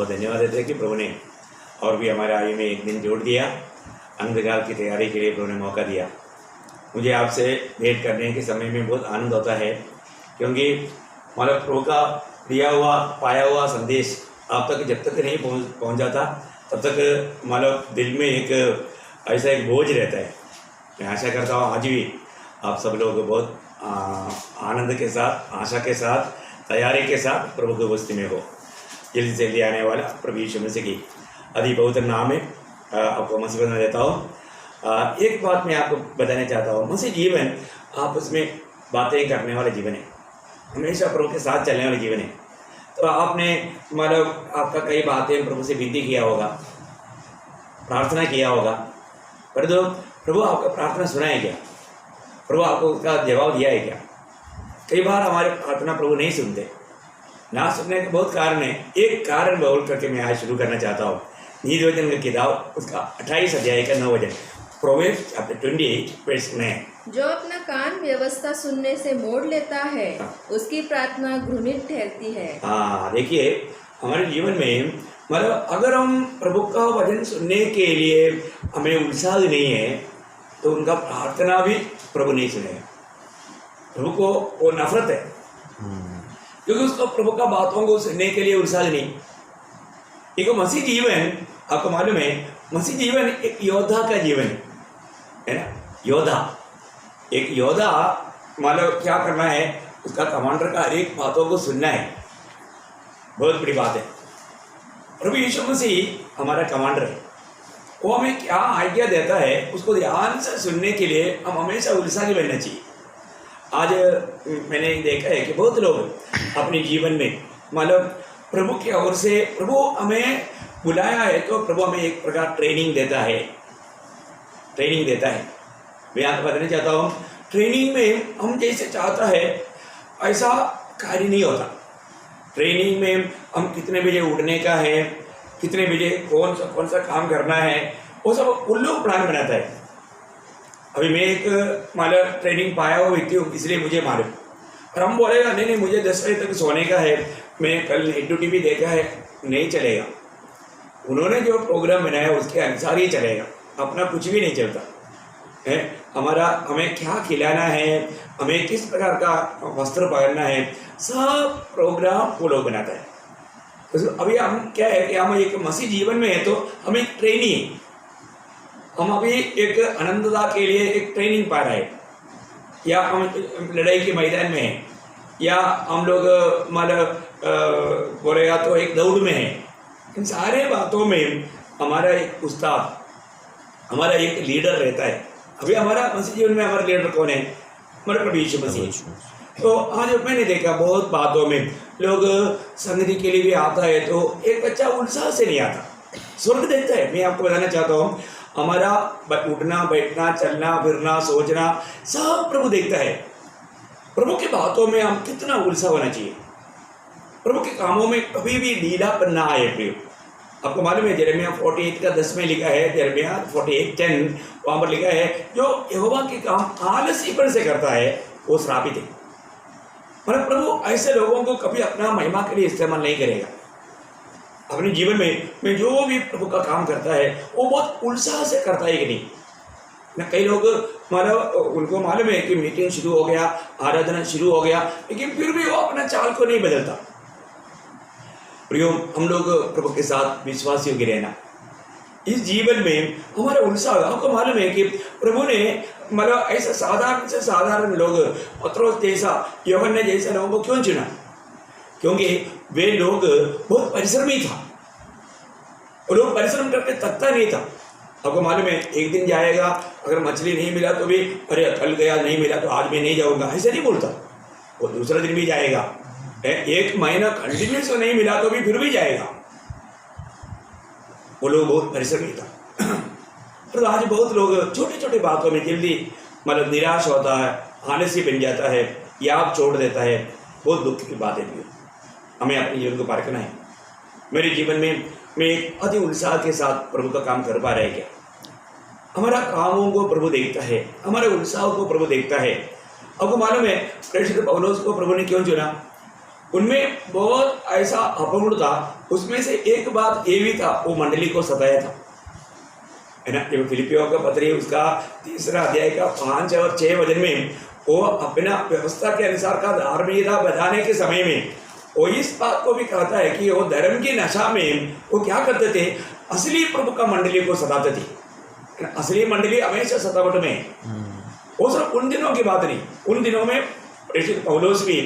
बहुत धन्यवाद देते हैं कि प्रभु ने और भी हमारे आयु में एक दिन जोड़ दिया, अंधकाल की तैयारी के लिए प्रभु ने मौका दिया। मुझे आपसे भेंट करने के समय में बहुत आनंद होता है, क्योंकि मतलब प्रभु का दिया हुआ पाया हुआ संदेश आप तक जब तक नहीं पहुँच जाता तब तक मतलब दिल में एक ऐसा एक बोझ रहता है। मैं आशा करता हूँ आज भी आप सब लोग बहुत आनंद के साथ, आशा के साथ, तैयारी के साथ प्रभु की उपस्थिति में हो। जल्दी से जल्दी आने वाला प्रभु यीशु मसीह की अति पवित्र नाम में आपको मसीह बना देता हूँ। एक बात मैं आपको बताना चाहता हूँ, मसीह जीवन आप उसमें बातें करने वाला जीवन है, हमेशा प्रभु के साथ चलने वाला जीवन है। तो आपने मतलब आपका कई बातें प्रभु से विनती किया होगा, प्रार्थना किया होगा, पर तो प्रभु आपका प्रार्थना सुना है क्या? प्रभु आपको उसका जवाब दिया है क्या? कई बार हमारे प्रार्थना प्रभु नहीं सुनते। ना सुनने के बहुत कारण है। एक कारण बोल करके मैं आज शुरू करना चाहता हूँ। नीति वचन का किताब उसका 28 अध्याय का 9 वचन, प्रोवेर्ब्स चैप्टर 28 वर्स 9। जो अपना कान व्यवस्था सुनने से मोड़ लेता है, उसकी प्रार्थना घृणित ठहरती है। हाँ, देखिए हमारे जीवन में मतलब अगर हम प्रभु का वचन सुनने के लिए हमें उत्साह नहीं है तो उनका प्रार्थना भी प्रभु नहीं सुनेगा। प्रभु को वो नफरत है, क्योंकि उसको प्रभु का बातों को सुनने के लिए उत्साह नहीं। एक मसीह जीवन आपको मालूम है, मसीह जीवन एक योद्धा का जीवन है ना। योद्धा, एक योद्धा मतलब क्या करना है, उसका कमांडर का हर एक बातों को सुनना है, बहुत बड़ी बात है। प्रभु यीशु मसीह हमारा कमांडर है, वो हमें क्या आज्ञा देता है उसको ध्यान से सुनने के लिए हम हमेशा उत्साही बनना चाहिए। आज मैंने देखा है कि बहुत लोग अपने जीवन में मतलब प्रभु की ओर से प्रभु हमें बुलाया है तो प्रभु हमें एक प्रकार ट्रेनिंग देता है। मैं आपको बताना चाहता हूँ, ट्रेनिंग में हम जैसे चाहता है ऐसा कार्य नहीं होता। ट्रेनिंग में हम कितने बजे उठने का है, कितने बजे कौन सा काम करना है, वो सब उल्लू प्लान बनाता है। अभी मैं एक मतलब ट्रेनिंग पाया हुआ व्यक्ति हूँ, इसलिए मुझे मालूम। और हम बोलेगा नहीं मुझे 10 बजे तक सोने का है, मैं कल यूट्यूब भी देखा है, नहीं चलेगा। उन्होंने जो प्रोग्राम बनाया उसके अनुसार ही चलेगा, अपना कुछ भी नहीं चलता है। हमें क्या खिलाना है, हमें किस प्रकार का वस्त्र पहनना है, सब प्रोग्राम वो लोग बनाता है। तो अभी हम क्या है कि हम एक मसीह जीवन में है तो हम एक ट्रेनी है। हम अभी एक आनंदता के लिए एक ट्रेनिंग पा रहे हैं, या हम लड़ाई के मैदान में हैं, या हम लोग मतलब बोलेगा तो एक दौड़ में है। इन सारे बातों में हमारा एक उस्ताद, हमारा एक लीडर रहता है। अभी हमारा मसीह जीवन में हमारा लीडर कौन है? हमारा प्रभु यीशु मसीह। तो आज मैंने देखा बहुत बातों में लोग संगति के लिए भी आता है तो एक बच्चा उत्साह से नहीं आता, स्वर्ग देखता है। मैं आपको बताना चाहता हूँ, हमारा उठना बैठना चलना फिरना सोचना सब प्रभु देखता है। प्रभु की बातों में हम कितना उत्साह होना चाहिए। प्रभु के कामों में कभी भी ढीलापन ना आए। प्रिय, आपको मालूम है यिर्मयाह 48 का 10 में लिखा है, यिर्मयाह 48:10 वहाँ पर लिखा है, जो यहोवा के काम आलसीपन से करता है वो श्रापित है। मतलब प्रभु ऐसे लोगों को कभी अपना महिमा के लिए इस्तेमाल नहीं करेगा। अपने जीवन में जो भी प्रभु का काम करता है वो बहुत उत्साह से करता है कि नहीं ना। कई लोग मतलब उनको मालूम है कि मीटिंग शुरू हो गया, आराधना शुरू हो गया, लेकिन फिर भी वो अपना चाल को नहीं बदलता। प्रियो, हम लोग प्रभु के साथ विश्वासियों की रहना, इस जीवन में हमारा उत्साह। आपको मालूम है कि प्रभु ने मतलब ऐसा साधारण से साधारण लोग, पत्रोस जैसा, यूहन्ना जैसा लोगों को क्यों चुना? क्योंकि वे लोग बहुत परिश्रमी था, वो लोग परिश्रम करके थकता नहीं था। आपको मालूम है एक दिन जाएगा, अगर मछली नहीं मिला तो भी अरे कल गया, नहीं मिला तो आज मैं नहीं जाऊंगा, ऐसे नहीं बोलता। वो दूसरा दिन भी जाएगा, एक महीना कंटिन्यूस नहीं मिला तो भी फिर भी जाएगा। वो लोग बहुत परिश्रमी था। तो आज बहुत लोग छोटी छोटी बातों में जल्दी मतलब निराश होता है, आलसी बन जाता है, याद छोड़ देता है। बहुत दुख की बात है। हमें अपने जीवन को पार करना है। मेरे जीवन में मैं एक अति उत्साह के साथ प्रभु का काम कर पा रहे क्या? हमारा कामों को प्रभु देखता है, हमारे उत्साह को प्रभु देखता है। आपको मालूम है प्रेषित पौलुस को प्रभु ने क्यों चुना? उनमें बहुत ऐसा अपगुण था। उसमें से एक बात ये भी था, वो मंडली को सताया था, है ना। जब फिलिपियों का पत्री उसका 3 अध्याय का 5 और 6 वचन में वो अपना व्यवस्था के अनुसार का धार्मिकता बताने के समय में वो इस बात को भी कहता है कि वो धर्म की नशा में वो क्या करते थे, असली प्रभु का मंडली को सताते थे। असली मंडली हमेशा सतावट में, वो सिर्फ उन दिनों की बात नहीं, उन दिनों में प्रेषित पौलुस भी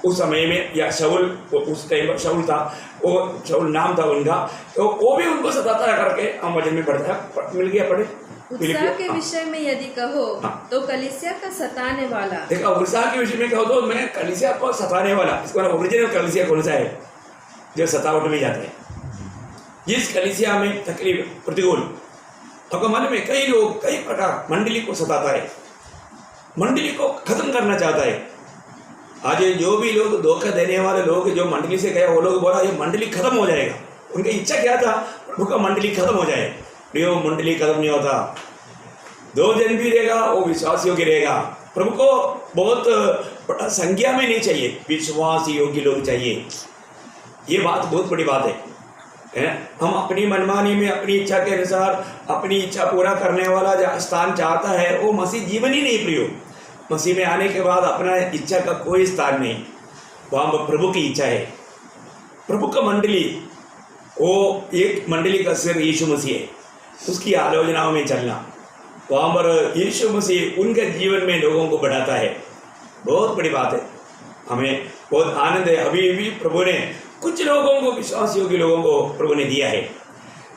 उस समय में, या शाऊल, उस टाइम पर शाऊल था, वो शाऊल नाम था उनका, तो वो भी उनको सताता है करके हम वचन में पढ़ता है, मिल गया पढ़े। उत्साह के विषय में यदि कहो तो कलीसिया का सताने वाला। देखा, उत्साह के विषय में कहो तो मैं कलीसिया को सताने वाला, इसको ओरिजिनल कलीसिया कौन सा है जो सतावट में जाते हैं, जिस कलीसिया में तकलीफ प्रतिकूल, आपको मालूम है कई लोग कई प्रकार मंडली को सताता है, मंडली को खत्म करना चाहता है। आज जो भी लोग धोखा देने वाले लोग जो मंडली से गए, वो लोग बोला ये मंडली खत्म हो जाएगा, उनकी इच्छा क्या था, प्रभु का मंडली खत्म हो जाए। प्रियो, मंडली खत्म नहीं होता, 2 जन भी रहेगा, वो विश्वास योग्य रहेगा। प्रभु को बहुत बड़ा संख्या में नहीं चाहिए, विश्वास योग्य लोग चाहिए। ये बात बहुत बड़ी बात है। हम अपनी मनमानी में अपनी इच्छा के अनुसार अपनी इच्छा पूरा करने वाला स्थान चाहता है, वो मसीह जीवन ही नहीं। प्रियो, मसीह में आने के बाद अपना इच्छा का कोई स्थान नहीं, वहाँ प्रभु की इच्छा है। प्रभु का मंडली, वो एक मंडली का सिर यीशु मसीह है, उसकी आलोचनाओं में चलना, वहाँ पर यीशु मसीह उनके जीवन में लोगों को बढ़ाता है, बहुत बड़ी बात है। हमें बहुत आनंद है, अभी भी प्रभु ने कुछ लोगों को, विश्वास योग्य लोगों को प्रभु ने दिया है,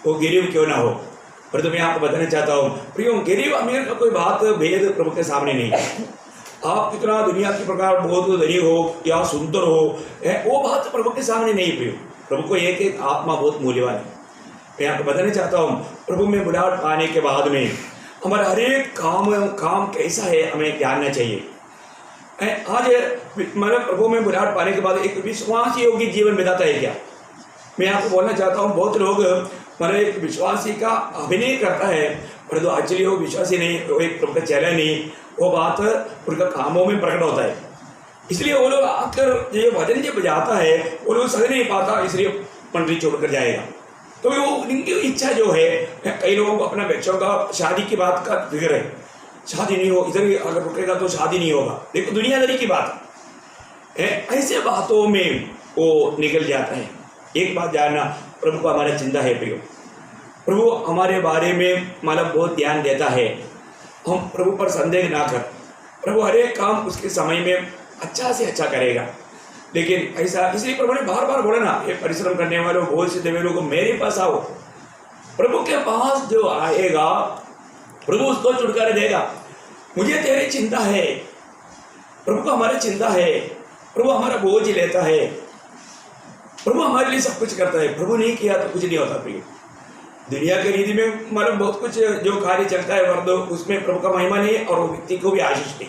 वो गरीब क्यों ना हो। पर तो मैं आपको बताना चाहता हूँ प्रियो, गरीब अमीर का कोई बात भेद प्रभु के सामने नहीं है। आप कितना दुनिया के प्रकार बहुत धनी हो या सुंदर हो, वो बात प्रभु के सामने नहीं। प्रियो, प्रभु को एक एक आत्मा बहुत मूल्यवान है। मैं आपको बताना चाहता हूँ, प्रभु में बुलाहट पाने के बाद में हमारा हर एक काम कैसा है हमें जानना चाहिए। आज मतलब प्रभु में बुलाहट पाने के बाद एक विश्वास योग्य जीवन बिताता है क्या? मैं आपको बोलना चाहता हूँ, बहुत लोग मतलब एक विश्वासी का अभिनय करता है, पर तो एक्चुअली वो विश्वासी नहीं, वो एक प्रभु का चेहरा नहीं, वो बात उनका कामों में प्रकट होता है। इसलिए वो लोग आकर ये वचन जब बजाता है, वो लोग सह नहीं पाता, इसलिए मंडली छोड़कर जाएगा। तो वो उनकी इच्छा जो है, कई लोगों को अपना बच्चों का शादी की बात का फिक्र है, शादी नहीं हो, इधर अगर रुकेगा तो शादी नहीं होगा। देखो दुनियादारी की बात है, ऐसे बातों में वो निकल जाता है। एक बात जानना, प्रभु को हमारा चिंता है प्रियो, प्रभु हमारे बारे में मतलब बहुत ध्यान देता है। हम प्रभु पर संदेह ना कर, प्रभु हर एक काम उसके समय में अच्छा से अच्छा करेगा। लेकिन ऐसा इसलिए प्रभु ने बार बार बोला ना, ये परिश्रम करने वालों, बोझ से देवे लोगों, मेरे पास आओ। प्रभु के पास जो आएगा प्रभु उसको छुटकारा देगा। मुझे तेरी चिंता है, प्रभु को हमारी चिंता है, प्रभु हमारा बोझ लेता है, प्रभु हमारे लिए सब कुछ करता है। प्रभु नहीं किया तो कुछ नहीं होता प्रिय। दुनिया के रीति में मतलब बहुत कुछ जो कार्य चलता है वर्दो, उसमें प्रभु का महिमा नहीं और वो व्यक्ति को भी आशीष नहीं।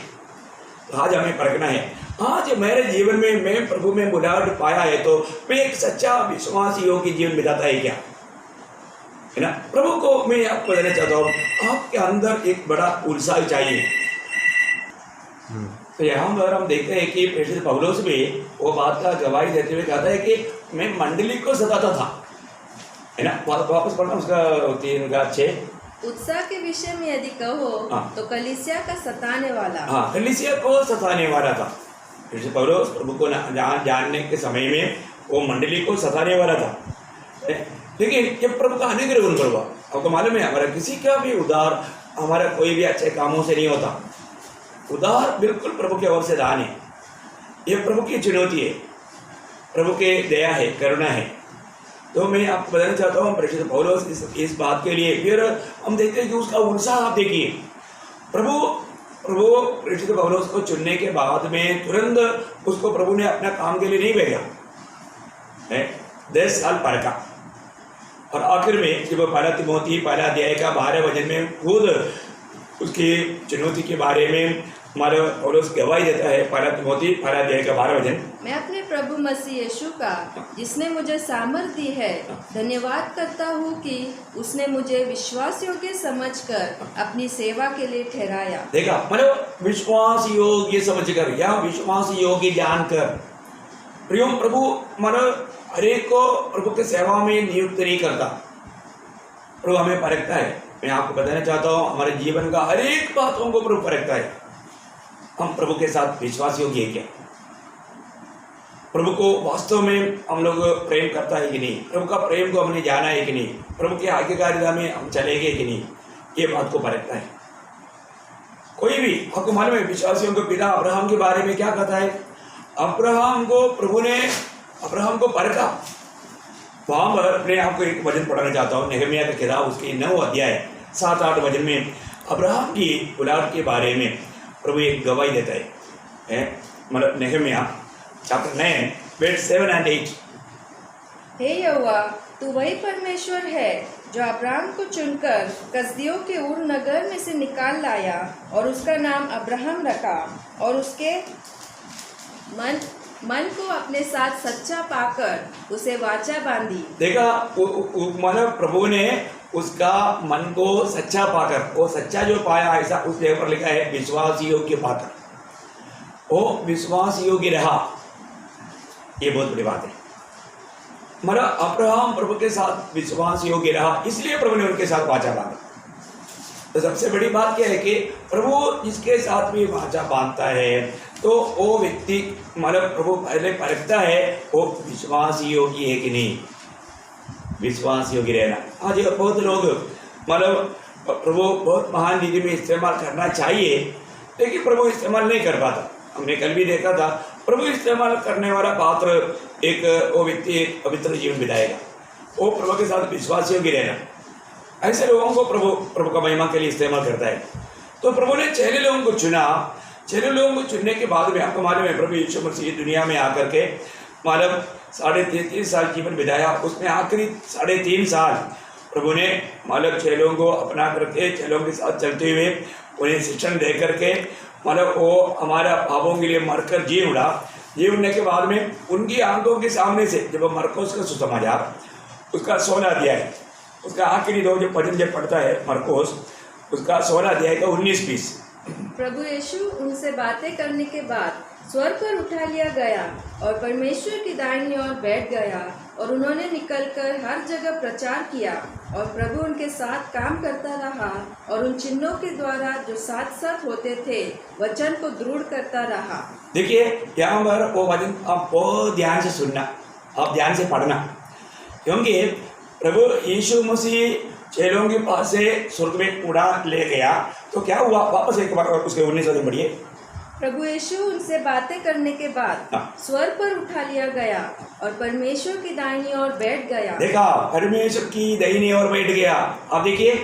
तो आज हमें परखना है, आज मेरे जीवन में मैं प्रभु में बुलाहट पाया है तो मैं एक सच्चा विश्वास योग्य जीवन बिताता है क्या, है ना। प्रभु को मैं आपको बताना चाहता हूँ, आपके अंदर एक बड़ा उत्साह चाहिए। तो यहाँ पर हम देखते हैं कि प्रेषित पौलुस भी वो बात का गवाही देते हुए कहता है कि मैं मंडली को सताता था, है ना। वापस पढ़ना उसका 3:6। उत्साह के विषय में यदि कहो तो कलीसिया का सताने वाला। हाँ, कलीसिया को सताने वाला था प्रेषित पौलुस। प्रभु को जानने के समय में वो मंडली को सताने वाला था। लेकिन जब प्रभु का अनुग्रह उन पर हुआ, आपको मालूम है हमारा किसी का भी उद्धार हमारा कोई भी अच्छे कामों से नहीं होता। उद्धार बिल्कुल प्रभु की ओर से दान है, ये प्रभु की चुनौती है, प्रभु के दया है, करुणा है। तो मैं आपको बताना चाहता हूँ प्रेषित पौलुस इस बात के लिए, फिर हम देखते हैं कि उसका उत्साह आप देखिए। प्रभु प्रेषित पौलुस को चुनने के बाद में तुरंत उसको प्रभु ने अपना काम के लिए नहीं भेजा, 10 साल पढ़ा। और आखिर में जब पहला तिमोथी 1 अध्याय का 12 वचन में खुद उसकी चुनौती के बारे में हमारे पौलुस गवाही देता है। 1 तिमोथी 1 अध्याय का 12 वचन, मैं अपने प्रभु मसीह यीशु का जिसने मुझे सामर्थ दी है धन्यवाद करता हूँ कि उसने मुझे विश्वास योग्य समझकर अपनी सेवा के लिए ठहराया। देखा, मतलब विश्वास योग्य समझकर या विश्वास योग्य जानकर, प्रियो प्रभु मतलब हरेक को प्रभु के सेवा में नियुक्त नहीं करता। प्रभु हमें परखता है। मैं आपको बताना चाहता हूँ, हमारे जीवन का हर एक बातों को प्रभु परखता है। हम प्रभु के साथ विश्वास योग्य है क्या? प्रभु को वास्तव में हम लोग प्रेम करता है कि नहीं? प्रभु का प्रेम को हमने जाना है कि नहीं? प्रभु की आज्ञाकारिता में हम चलेंगे कि नहीं? ये बात को परखता है। कोई भी आपको मालूम है विश्वासियों के पिता अब्राहम के बारे में क्या कहता है? अब्राहम को प्रभु ने अब्राहम को परखा। वहाँ पर मैं आपको एक वचन पढ़ाना चाहता हूँ, नेहमिया का किताब उसके 9 अध्याय 7-8 वचन में अब्राहम की औलाद के बारे में प्रभु एक गवाही देता है। मतलब नेहमिया चैप्टर 9 verse 7 and 8। हे यहोवा, तू वही परमेश्वर है जो अब्राहम को चुनकर कसदियों के उर नगर में से निकाल लाया और उसका नाम अब्राहम रखा और उसके मन को अपने साथ सच्चा पाकर उसे वाचा बांधी। देखा, मतलब प्रभु ने उसका मन को सच्चा पाकर, वो सच्चा जो पाया ऐसा उस जगह पर लिखा है विश्वास योग्य पाकर, वो विश्वास योग्य रहा। ये बहुत बड़ी बात है। मतलब अब्राहम प्रभु के साथ विश्वास योग्य रहा, इसलिए प्रभु ने उनके साथ वाचा बांधा। तो सबसे बड़ी बात क्या है कि प्रभु जिसके साथ भी वाचा बांधता है तो वो व्यक्ति मतलब प्रभु पहले परखता है वो विश्वास योग्य है कि नहीं, विश्वास योग्य रहना। आज बहुत लोग मतलब प्रभु बहुत महान रीति में इस्तेमाल करना चाहिए, लेकिन प्रभु इस्तेमाल नहीं कर पाता। हमने कल भी देखा था, प्रभु इस्तेमाल करने वाला पात्र एक वो व्यक्ति एक पवित्र जीवन बिताएगा, वो प्रभु के साथ विश्वास योग्य रहना। ऐसे लोगों को प्रभु का महिमा के लिए इस्तेमाल करता है। तो प्रभु ने 6 लोगों को चुना। 6 लोगों को चुनने के बाद में आपको मालूम है प्रभु यीशु मसीह दुनिया में आकर के मतलब 33.5 साल जीवन बिताया। उसमें आखिरी 3.5 साल प्रभु ने मतलब 6 लोगों को अपना करके 6 लोगों के साथ चलते हुए उन्हें शिक्षण दे करके मतलब वो हमारा पापों के लिए मरकर जी उड़ा। जी उड़ने के बाद में उनकी आंखों के सामने से जब मरकोस का सुसमाचार उसका 16 अध्याय उसका आखिरी 2 जो वचन जब पढ़ता है मरकोस उसका 16 अध्याय का 19-20। प्रभु यीशु उनसे बातें करने के बाद स्वर्ग पर उठा लिया गया और परमेश्वर की दाहिनी ओर बैठ गया और उन्होंने निकलकर हर जगह प्रचार किया और प्रभु उनके साथ काम करता रहा और उन चिन्हों के द्वारा जो साथ साथ होते थे वचन को दृढ़ करता रहा। देखिए यहाँ पर वो वचन आप बहुत ध्यान से सुनना, आप ध्यान से पढ़ना, क्योंकि प्रभु यीशु मसीह 6 लोगों के पास से स्वर्ग में उड़ा ले गया तो क्या हुआ? वापस एक बार उसके 19 वचन पढ़िए। प्रभु यीशु उनसे बातें करने के बाद स्वर्ग पर उठा लिया गया और परमेश्वर की दाहिनी ओर बैठ गया। देखा, परमेश्वर की दाहिनी ओर बैठ गया। आप देखिए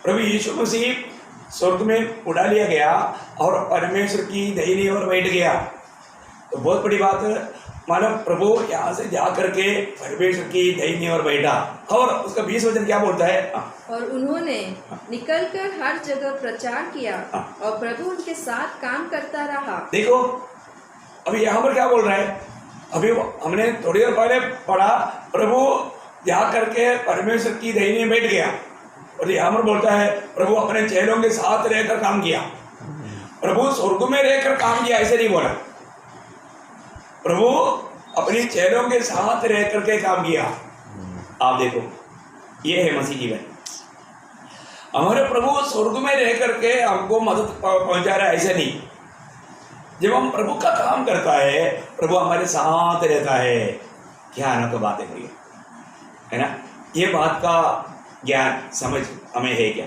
प्रभु यीशु मसीह स्वर्ग में उड़ा लिया गया और परमेश्वर की दाहिनी ओर बैठ गया। तो बहुत बड़ी बात है। मानव प्रभु यहाँ से जा करके परमेश्वर की दाहिनी ओर बैठा और उसका 20 वचन क्या बोलता है? और उन्होंने निकलकर हर जगह प्रचार किया और प्रभु उनके साथ काम करता रहा। देखो अभी यहाँ पर क्या बोल रहा है? अभी हमने थोड़ी देर पहले पढ़ा प्रभु जा करके परमेश्वर की दाहिनी बैठ गया और यहाँ पर बोलता है प्रभु अपने चेलों के साथ रहकर काम किया। प्रभु स्वर्ग में रहकर काम किया ऐसे नहीं बोला, प्रभु अपनी चेलों के साथ रह करके काम किया। आप देखो ये है मसीह जीवन। हमारे प्रभु स्वर्ग में रह करके हमको मदद पहुंचा रहा है ऐसे नहीं। जब हम प्रभु का काम करता है प्रभु हमारे साथ रहता है। क्या अनोखी बात है भैया, है ना? ये बात का ज्ञान समझ हमें है क्या?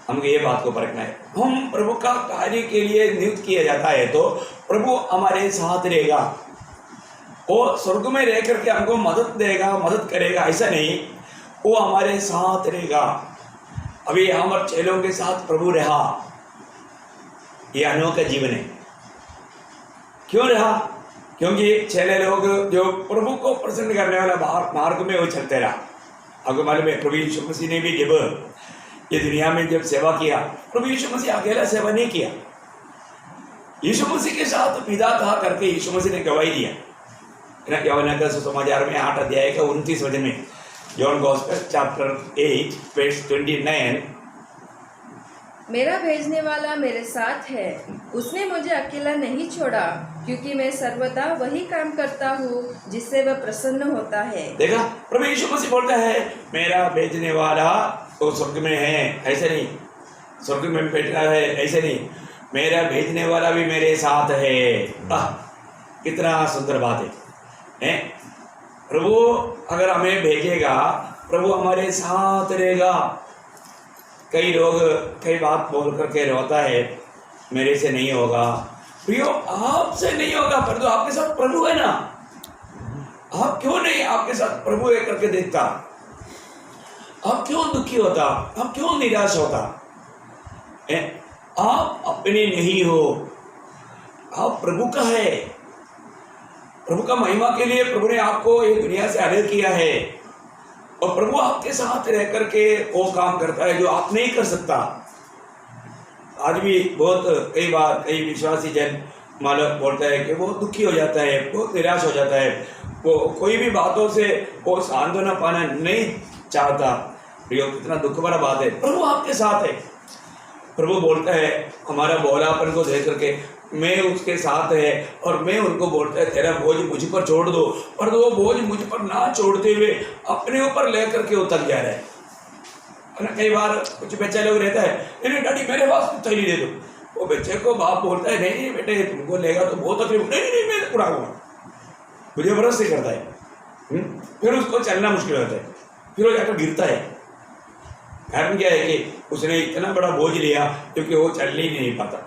हमको ये बात को परखना है। हम प्रभु का कार्य के लिए नियुक्त किया जाता है तो प्रभु हमारे साथ रहेगा, वो स्वर्ग में रह करके हमको मदद देगा, मदद करेगा ऐसा नहीं, वो हमारे साथ रहेगा। अभी यहाँ पर चेलों के साथ प्रभु रहा, ये अनोखा जीवन है। क्यों रहा? क्योंकि 6 लोग जो प्रभु को प्रसन्न करने वाला मार्ग में वो चलते रहा। आपको मालूम है प्रभु यीशु मसीह ने भी जब ये दुनिया में जब सेवा किया, प्रभु यीशु मसीह अकेला सेवा नहीं किया, यीशु मसीह के साथ पिता था करके यीशु मसीह ने गवाही दिया। यूहन्ना का सुसमाचार में 8 अध्याय का 29 वचन में, जॉन गॉस्पेल चैप्टर 8 verse 29, मेरा भेजने वाला मेरे साथ है, उसने मुझे अकेला नहीं छोड़ा, क्योंकि मैं सर्वदा वही काम करता हूँ जिससे वह प्रसन्न होता है। देखा, प्रभु यीशु मसीह बोलता है मेरा भेजने वाला तो स्वर्ग में है, ऐसे नहीं स्वर्ग में बैठा है, ऐसे नहीं, मेरा भेजने वाला भी मेरे साथ है। कितना सुंदर बात है? प्रभु अगर हमें भेजेगा, प्रभु हमारे साथ रहेगा। कई लोग कई बात बोल करके रोता है, मेरे से नहीं होगा। प्रियो, आपसे नहीं होगा, पर तो आपके साथ प्रभु है ना। आप क्यों नहीं आपके साथ प्रभु है करके देखता? आप क्यों दुखी होता? आप क्यों निराश होता? आप अपने नहीं हो, आप प्रभु का है। प्रभु का महिमा के लिए प्रभु ने आपको ये दुनिया से अलग किया है, और प्रभु आपके साथ रह करके वो काम करता है जो आप नहीं कर सकता। आज भी बहुत कई बार कई विश्वासी जन मालूम बोलता है कि वो दुखी हो जाता है, बहुत निराश हो जाता है, वो कोई भी बातों से वो सांत्वना पाना नहीं चाहता। प्रियो, कितना दुख भरा बात है। प्रभु आपके साथ है। प्रभु बोलता है हमारा बोलापन को देख करके, मैं उसके साथ है, और मैं उनको बोलता है तेरा बोझ मुझ पर छोड़ दो, और वो बोझ मुझ पर ना छोड़ते हुए अपने ऊपर ले करके वो थक जा रहा है ना। कई बार कुछ बच्चे लोग रहता है, नहीं डैडी मेरे पास थैली दे दो, वो बच्चे को बाप बोलता है नहीं बेटे तुमको लेगा तो बहुत तकलीफ, नहीं मैं उड़ाऊंगा, मुझे बरस से करता है। फिर उसको चलना मुश्किल होता है, फिर वो जाकर गिरता है। कारण क्या है कि उसने इतना बड़ा बोझ लिया क्योंकि वो चल ही नहीं पाता।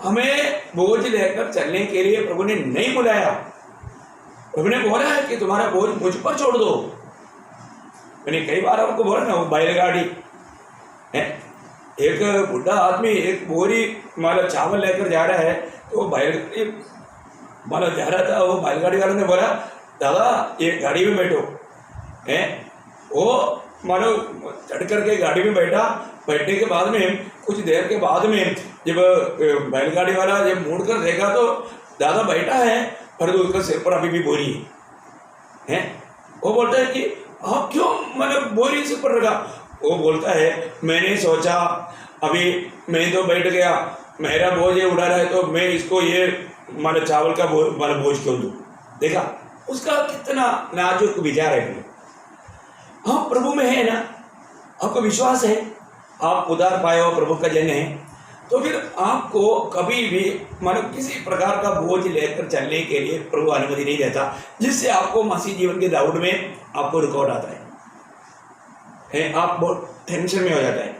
हमें बोझ लेकर चलने के लिए प्रभु ने नहीं बुलाया। प्रभु ने बोला है कि तुम्हारा बोझ मुझ पर छोड़ दो। मैंने कई बार आपको बोला ना, वो बैलगाड़ी है, एक बुढ़ा आदमी एक बोरी मतलब चावल लेकर जा रहा है, तो बैलगाड़ी मतलब जा रहा था, वो बैलगाड़ी वाले ने बोला दादा ये गाड़ी में बैठो है। वो मानो चढ़ करके गाड़ी में बैठा। बैठने के बाद में कुछ देर के बाद में जब बैलगाड़ी वाला जब मुड़ कर देखा तो दादा बैठा है, पर तो उसका सिर पर अभी भी बोरी है। वो बोलता है कि आप क्यों मतलब बोरी सिर पर रखा? वो बोलता है मैंने सोचा अभी मैं तो बैठ गया, मेरा बोझ ये उड़ा रहा है, तो मैं इसको ये मतलब चावल का बोझ क्यों दूँ? देखा उसका कितना नाजुक विचार है। हाँ, प्रभु में है ना, आपको विश्वास है, आप उधार पाए हो, प्रभु का जन है, तो फिर आपको कभी भी मतलब किसी प्रकार का बोझ लेकर चलने के लिए प्रभु अनुमति नहीं देता, जिससे आपको मसीह जीवन के दौड़ में आपको रुकावट आता है। आप बहुत टेंशन में हो जाता है।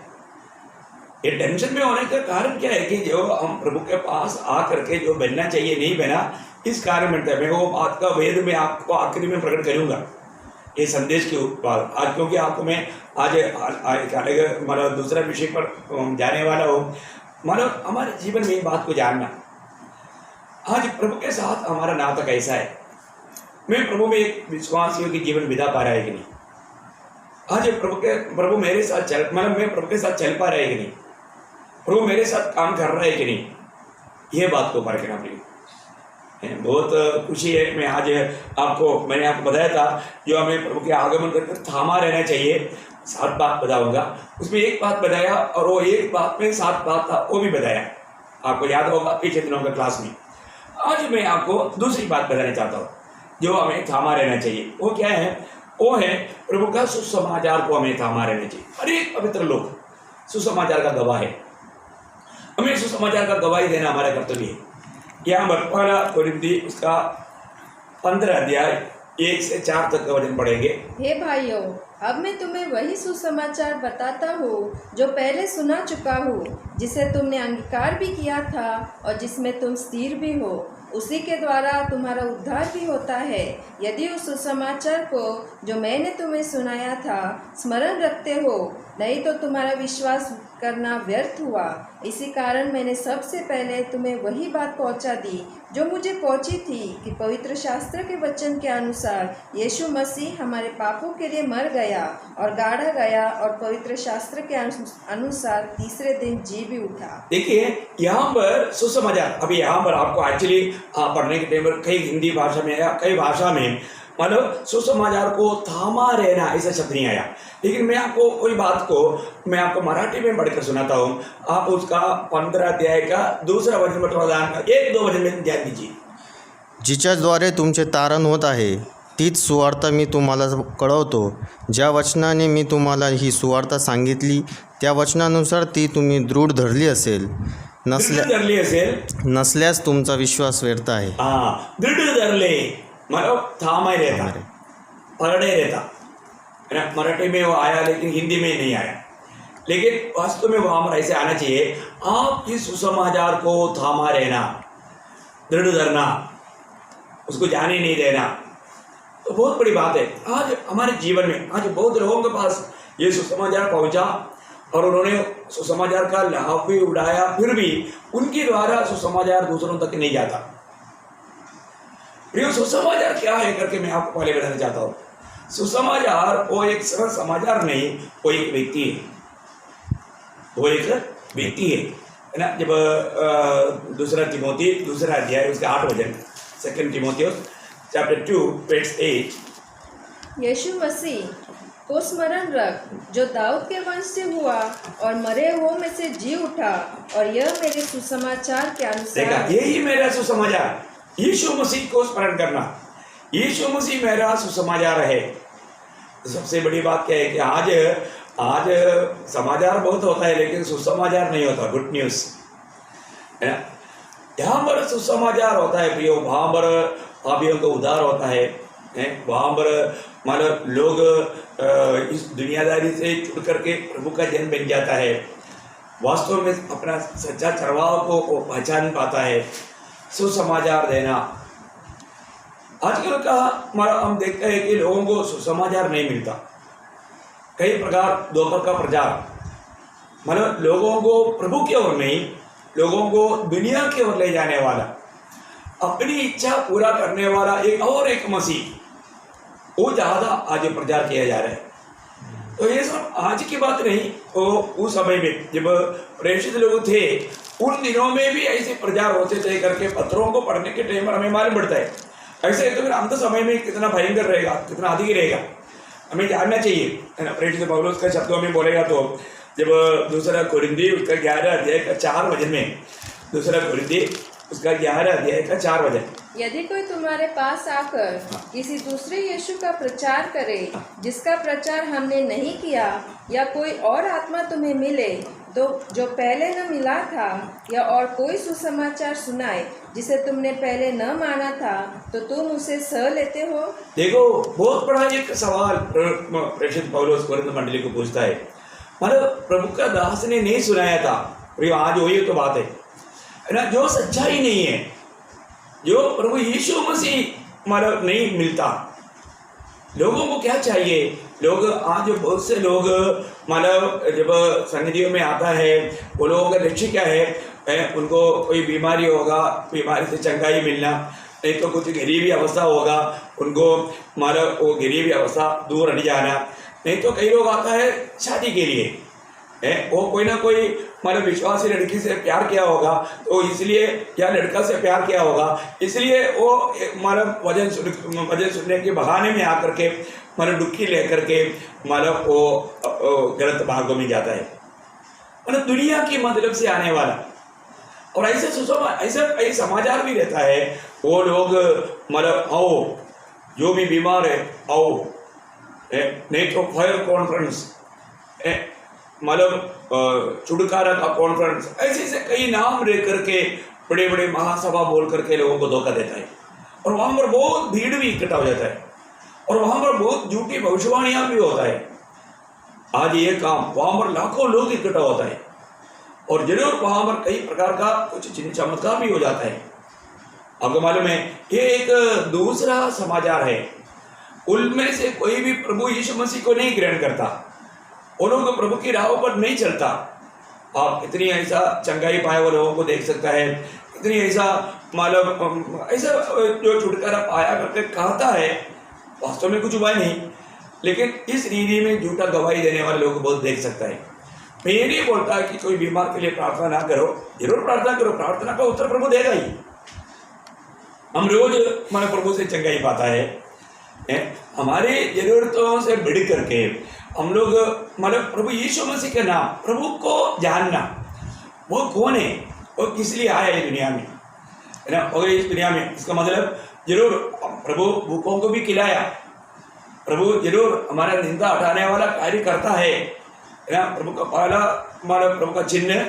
ये टेंशन में होने का कारण क्या है कि जो हम प्रभु के पास आ करके जो बनना चाहिए नहीं बना, इस कारण बनता है। मैं वो बात का वेद में आपको आखिरी में प्रकट करूँगा ये संदेश के बाद आज, क्योंकि आपको मैं आज मतलब दूसरा विषय पर जाने वाला हूँ। मतलब हमारे जीवन में ये बात को जानना, आज प्रभु के साथ हमारा नाता कैसा है। मैं प्रभु में एक विश्वासियों की जीवन बिता पा रहा है कि नहीं? आज प्रभु मेरे साथ चल मतलब मैं प्रभु के साथ चल पा रहा है कि नहीं? प्रभु मेरे साथ काम कर रहा है कि नहीं? ये बात को परखना पड़ेगा। बहुत खुशी है, मैं आज मैंने आपको बताया था जो हमें प्रभु के आगमन करके थामा रहना चाहिए। 7 बात बताऊंगा, उसमें एक बात बताया, और वो एक बात में 7 बात था वो भी बताया, आपको याद होगा पिछले दिनों के क्लास में। आज मैं आपको दूसरी बात बताना चाहता हूँ जो हमें थामा रहना चाहिए। वो क्या है? वो है प्रभु का सुसमाचार को हमें थामा रहना चाहिए। हर एक पवित्र लोग सुसमाचार का गवाह है, हमें सुसमाचार का गवाही देना हमारा कर्तव्य है। यहाँ पहला कोरिन्थी उसका 15 अध्याय 1 से 4 तक का वचन पढ़ेंगे। हे भाइयों, अब मैं तुम्हें वही सुसमाचार बताता हूँ जो पहले सुना चुका हूँ, जिसे तुमने अंगीकार भी किया था और जिसमें तुम स्थिर भी हो। उसी के द्वारा तुम्हारा उद्धार भी होता है, यदि उस सुसमाचार को जो मैंने तुम्हें सुनाया था स्मरण रखते हो, नहीं तो तुम्हारा विश्वास करना व्यर्थ हुआ। इसी कारण मैंने सबसे पहले तुम्हें वही बात पहुंचा दी जो मुझे पहुंची थी कि पवित्र शास्त्र के वचन के अनुसार यीशु मसीह हमारे पापों के लिए मर गया और गाड़ा गया, और पवित्र शास्त्र के अनुसार तीसरे दिन जी भी उठा। देखिए यहाँ पर सुसमाचार, अभी यहाँ पर आपको एक्चुअली पढ़ने के टाइम पर कई हिंदी भाषा में या कई भाषा में मतलब सुसमाचार को थामा रहना ऐसा शब्द नहीं आया। लेकिन मैं आपको कोई बात को मैं आपको मराठी में पढ़कर सुनाता हूँ, आप उसका 15 अध्याय का दूसरा वचन में थोड़ा ध्यान, 1-2 वचन में ध्यान दीजिए। जिच्याद्वारे तुमचे तारण होत आहे तीच सुवार्ता मी तुम्हाला कळवतो. ज्या वचनाने मी तुम्हाला ही सुवार्ता सांगितली त्या वचनानुसार ती तुम्ही दृढ धरली असेल. दृढ धरली असेल नसल्यास तुमचा विश्वास व्यर्थ आहे. दृढ़ धरले मतलब थामा ही रहता, पकड़े रहता है ना। मराठी में वो आया लेकिन हिंदी में नहीं आया, लेकिन वास्तव में वहाँ पर ऐसे आना चाहिए, आप इस सुसमाचार को थामा रहना, दृढ़ धरना, उसको जाने नहीं देना, तो बहुत बड़ी बात है। आज हमारे जीवन में आज बहुत लोगों के पास ये सुसमाचार पहुंचा और उन्होंने सुसमाचार का लाभ भी उठाया, फिर भी उनके द्वारा सुसमाचार दूसरों तक नहीं जाता। प्रिय, सुसमाचार क्या है करके मैं आपको पहले बताना चाहता हूँ। सुसमाचार वो एक सरल समाचार नहीं, वो एक व्यक्ति है, वो एक व्यक्ति है ना। जब दूसरा तिमोथी दूसरा अध्याय उसके 8 वचन, 2 तिमोथियस चैप्टर 2 वर्स 8, यीशु मसीह को स्मरण रख जो दाऊद के वंश से हुआ और मरे हुओं में से जी उठा, और यह मेरे सुसमाचार के अनुसार। देखा, यही मेरा सुसमाचार, यीशु मसीह को स्मरण करना, यीशु मसीह मेरा सुसमाचार है। सबसे बड़ी बात क्या है कि आज समाचार बहुत होता है लेकिन सुसमाचार नहीं होता, गुड न्यूज़ है ना। यहाँ पर सुसमाचार होता है प्रियो, वहाँ पर पापियों को उद्धार होता है, वहाँ पर मतलब लोग इस दुनियादारी से छुट करके प्रभु का जन बन जाता है, वास्तव में अपना सच्चा चरवाह को पहचान पाता है। सुसमाचार देना, आजकल का हम देखते हैं कि लोगों को सुसमाचार नहीं मिलता, कई प्रकार धोखा का प्रचार, मतलब लोगों को प्रभु की ओर नहीं, लोगों को दुनिया की ओर ले जाने वाला, अपनी इच्छा पूरा करने वाला एक मसीह, वो ज़्यादा आज प्रचार किया जा रहा है। तो ये सब आज की बात नहीं, तो उस समय में जब प्रेषित लोग थे उन दिनों में भी ऐसे प्रचार होते थे करके पत्रों को पढ़ने के टाइम पर हमें मालूम पड़ता है। ऐसे तो फिर अंत समय में कितना भयंकर रहेगा, कितना अधिक रहेगा, हमें जानना चाहिए है ना। प्रेषित पौलुस का शब्दों में बोलेगा तो जब दूसरा कुरिन्थी उसका 11 अध्याय का 4 वचन में, दूसरा कुरिन्थी उसका 11 अध्याय का 4 वचन, यदि कोई तुम्हारे पास आकर किसी दूसरे यीशु का प्रचार करे जिसका प्रचार हमने नहीं किया, या कोई और आत्मा तुम्हें मिले तो जो पहले न मिला था, या और कोई सुसमाचार सुनाए जिसे तुमने पहले न माना था, तो तुम उसे सह लेते हो। देखो, बहुत बड़ा एक सवाल प्रेषित पौलुस कोरिन्थ मंडली को पूछता है, मतलब प्रभु का दास ने नहीं सुनाया था, आज वही तो बात है ना, जो सच्चाई नहीं है, जो प्रभु यीशु मसीह मतलब नहीं मिलता। लोगों को क्या चाहिए, लोग आज बहुत से लोग मतलब जब संगतियों में आता है, वो लोगों का लक्ष्य क्या है, उनको कोई बीमारी होगा, बीमारी से चंगाई मिलना, नहीं तो कुछ गरीबी अवस्था होगा, उनको मतलब वो गरीबी अवस्था दूर हट जाना, नहीं तो कई लोग आता है शादी के लिए वो कोई ना कोई मतलब विश्वासी लड़की से प्यार किया होगा तो इसलिए, या लड़का से प्यार किया होगा इसलिए वो मतलब वजन सुनने के बहाने में आकर के मतलब डुबकी लेकर के मतलब वो गलत भागों में जाता है, मतलब दुनिया की मतलब से आने वाला। और ऐसे समाचार भी रहता है, वो लोग मतलब आओ, जो भी बीमार है आओ, नहीं तो फायर कॉन्फ्रेंस, मतलब छुटकारा का कॉन्फ्रेंस, ऐसे कई नाम ले करके बड़े बड़े महासभा बोल करके लोगों को धोखा देता है, और वहाँ पर बहुत भीड़ भी इकट्ठा हो जाता है, और वहाँ पर बहुत झूठी भविष्यवाणियाँ भी होता है। आज ये काम वहाँ पर लाखों लोग इकट्ठा होता है, और जरूर वहाँ पर कई प्रकार का कुछ चिन्ह चमत्कार भी हो जाता है। आपको मालूम है, ये एक दूसरा समाचार है, उनमें से कोई भी प्रभु यीशु मसीह को नहीं ग्रहण करता, वो लोग प्रभु की राहों पर नहीं चलता। आप इतनी ऐसा चंगाई पाए हुए लोगों को देख सकता है, इतनी ऐसा मतलब ऐसा जो छुटकारा पाया करके कहता है, वास्तव में कुछ हुआ नहीं, लेकिन इस रीति में झूठा गवाही देने वाले लोग बहुत देख सकता है। मैं ये नहीं बोलता कि कोई बीमार के लिए प्रार्थना ना करो, जरूर प्रार्थना करो, प्रार्थना का उत्तर प्रभु देगा ही। हम रोज हमारे प्रभु से चंगाई पाता है, हमारे जरूरतों से बढ़ करके हम लोग मतलब प्रभु यीशु मसीह का नाम, प्रभु को जानना, वो कौन है, वो किस लिए आया है दुनिया में, है ना। और इस दुनिया में इसका मतलब जरूर प्रभु भूखों को भी खिलाया, प्रभु जरूर हमारा निंदा हटाने वाला कार्य करता है ना। प्रभु का पहला हमारा प्रभु का चिन्ह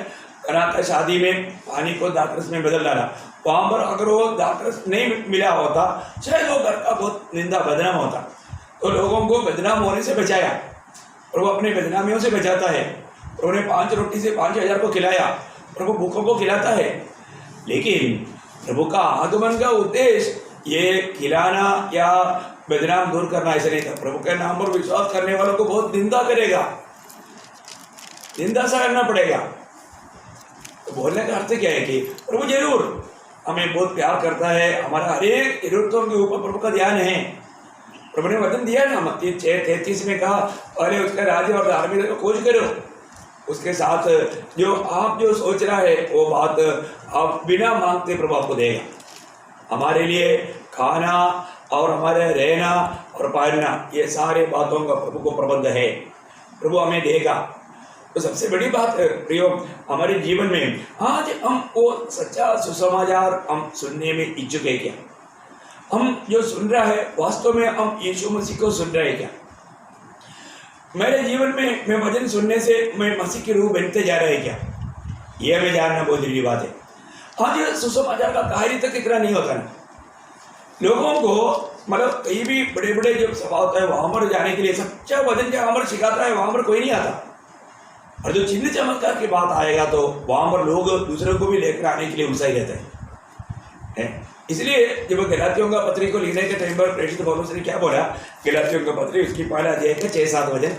कना था, शादी में पानी को दातरस में बदल डाला। वहाँ पर अगर वो दातरस नहीं मिला होता, शायद वो घर का बहुत निंदा बदनाम होता। तो लोगों को बदनाम होने से बचाया, प्रभु अपने बदनामियों से बचाता है। प्रभु ने 5 रोटी से 5,000 को खिलाया, प्रभु भूखों को खिलाता है। लेकिन प्रभु का आगमन का उद्देश्य ये खिलाना या बदनाम दूर करना ऐसा नहीं था। प्रभु के नाम पर विश्वास करने वालों को बहुत निंदा करेगा, निंदा सहना पड़ेगा। तो बोलने का अर्थ क्या है कि प्रभु जरूर हमें बहुत प्यार करता है, हमारा हर एक जरूरतों के ऊपर प्रभु का ध्यान है। प्रभु ने वचन दिया ना, मत्ती 6:33 में कहा, पहले उसका राज्य और धार्मिकता को खोज करो, उसके साथ जो आप जो सोच रहा है वो बात आप बिना मांगते प्रभु आपको देगा। हमारे लिए खाना और हमारे रहना और पहनना, ये सारे बातों का प्रभु को प्रबंध है, प्रभु हमें देगा। तो सबसे बड़ी बात है प्रियो हमारे जीवन में, आज हम वो सच्चा सुसमाचार हम सुनने में इच्छुक है क्या? हम जो सुन रहा है वास्तव में हम यीशु मसीह को सुन रहे हैं क्या? मेरे जीवन में मैं वचन सुनने से मैं मसीह के रूप बनते जा रहे हैं क्या? यह हमें जानना बहुत जरूरी बात है। आज सुसमाचार का कार्य तक इतना नहीं होता ना, लोगों को मतलब कहीं भी बड़े बड़े जो सभा होता है वहां पर जाने के लिए सच्चा वचन जहाँ पर सिखाता है वहां पर कोई नहीं आता। और जो चिन्ह चमत्कार की बात आएगा तो वहां पर लोग दूसरों को भी लेकर आने के लिए उत्साही रहते हैं। इसलिए जब गलातियों का पत्री को लिखने के टाइम पर प्रेषित पौलुस ने क्या बोला, गलातियों का पत्री उसकी पहला अध्याय का 6-7 वचन,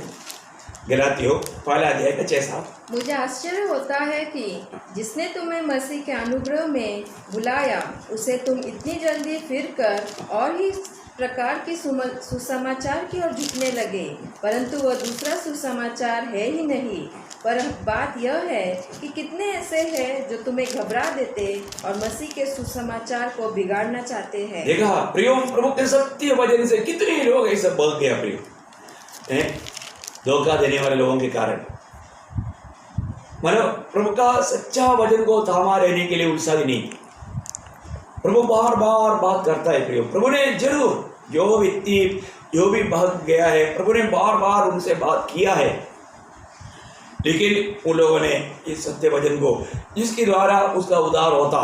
गलातियों पहला अध्याय का 6-7। मुझे आश्चर्य होता है कि जिसने तुम्हें मसीह के अनुग्रह में बुलाया उसे तुम इतनी जल्दी फिर कर और ही प्रकार की सुसमाचार की ओर झुकने लगे, परंतु वह दूसरा सुसमाचार है ही नहीं। पर बात यह है कि कितने ऐसे हैं जो तुम्हें घबरा देते और मसीह के सुसमाचार को बिगाड़ना चाहते हैं। देखा प्रियो, प्रभु के सत्य वचन से कितने लोग ऐसा बग गया प्रियो, धोखा देने वाले लोगों के कारण। मतलब प्रभु का सच्चा वचन को थामा रहने के लिए उत्साही नहीं। प्रभु बार बार बात करता है प्रियो, प्रभु ने जरूर जो व्यक्ति जो भी भाग गया है प्रभु ने बार बार उनसे बात किया है, लेकिन उन लोगों ने इस सत्य वचन को जिसके द्वारा उसका उद्धार होता,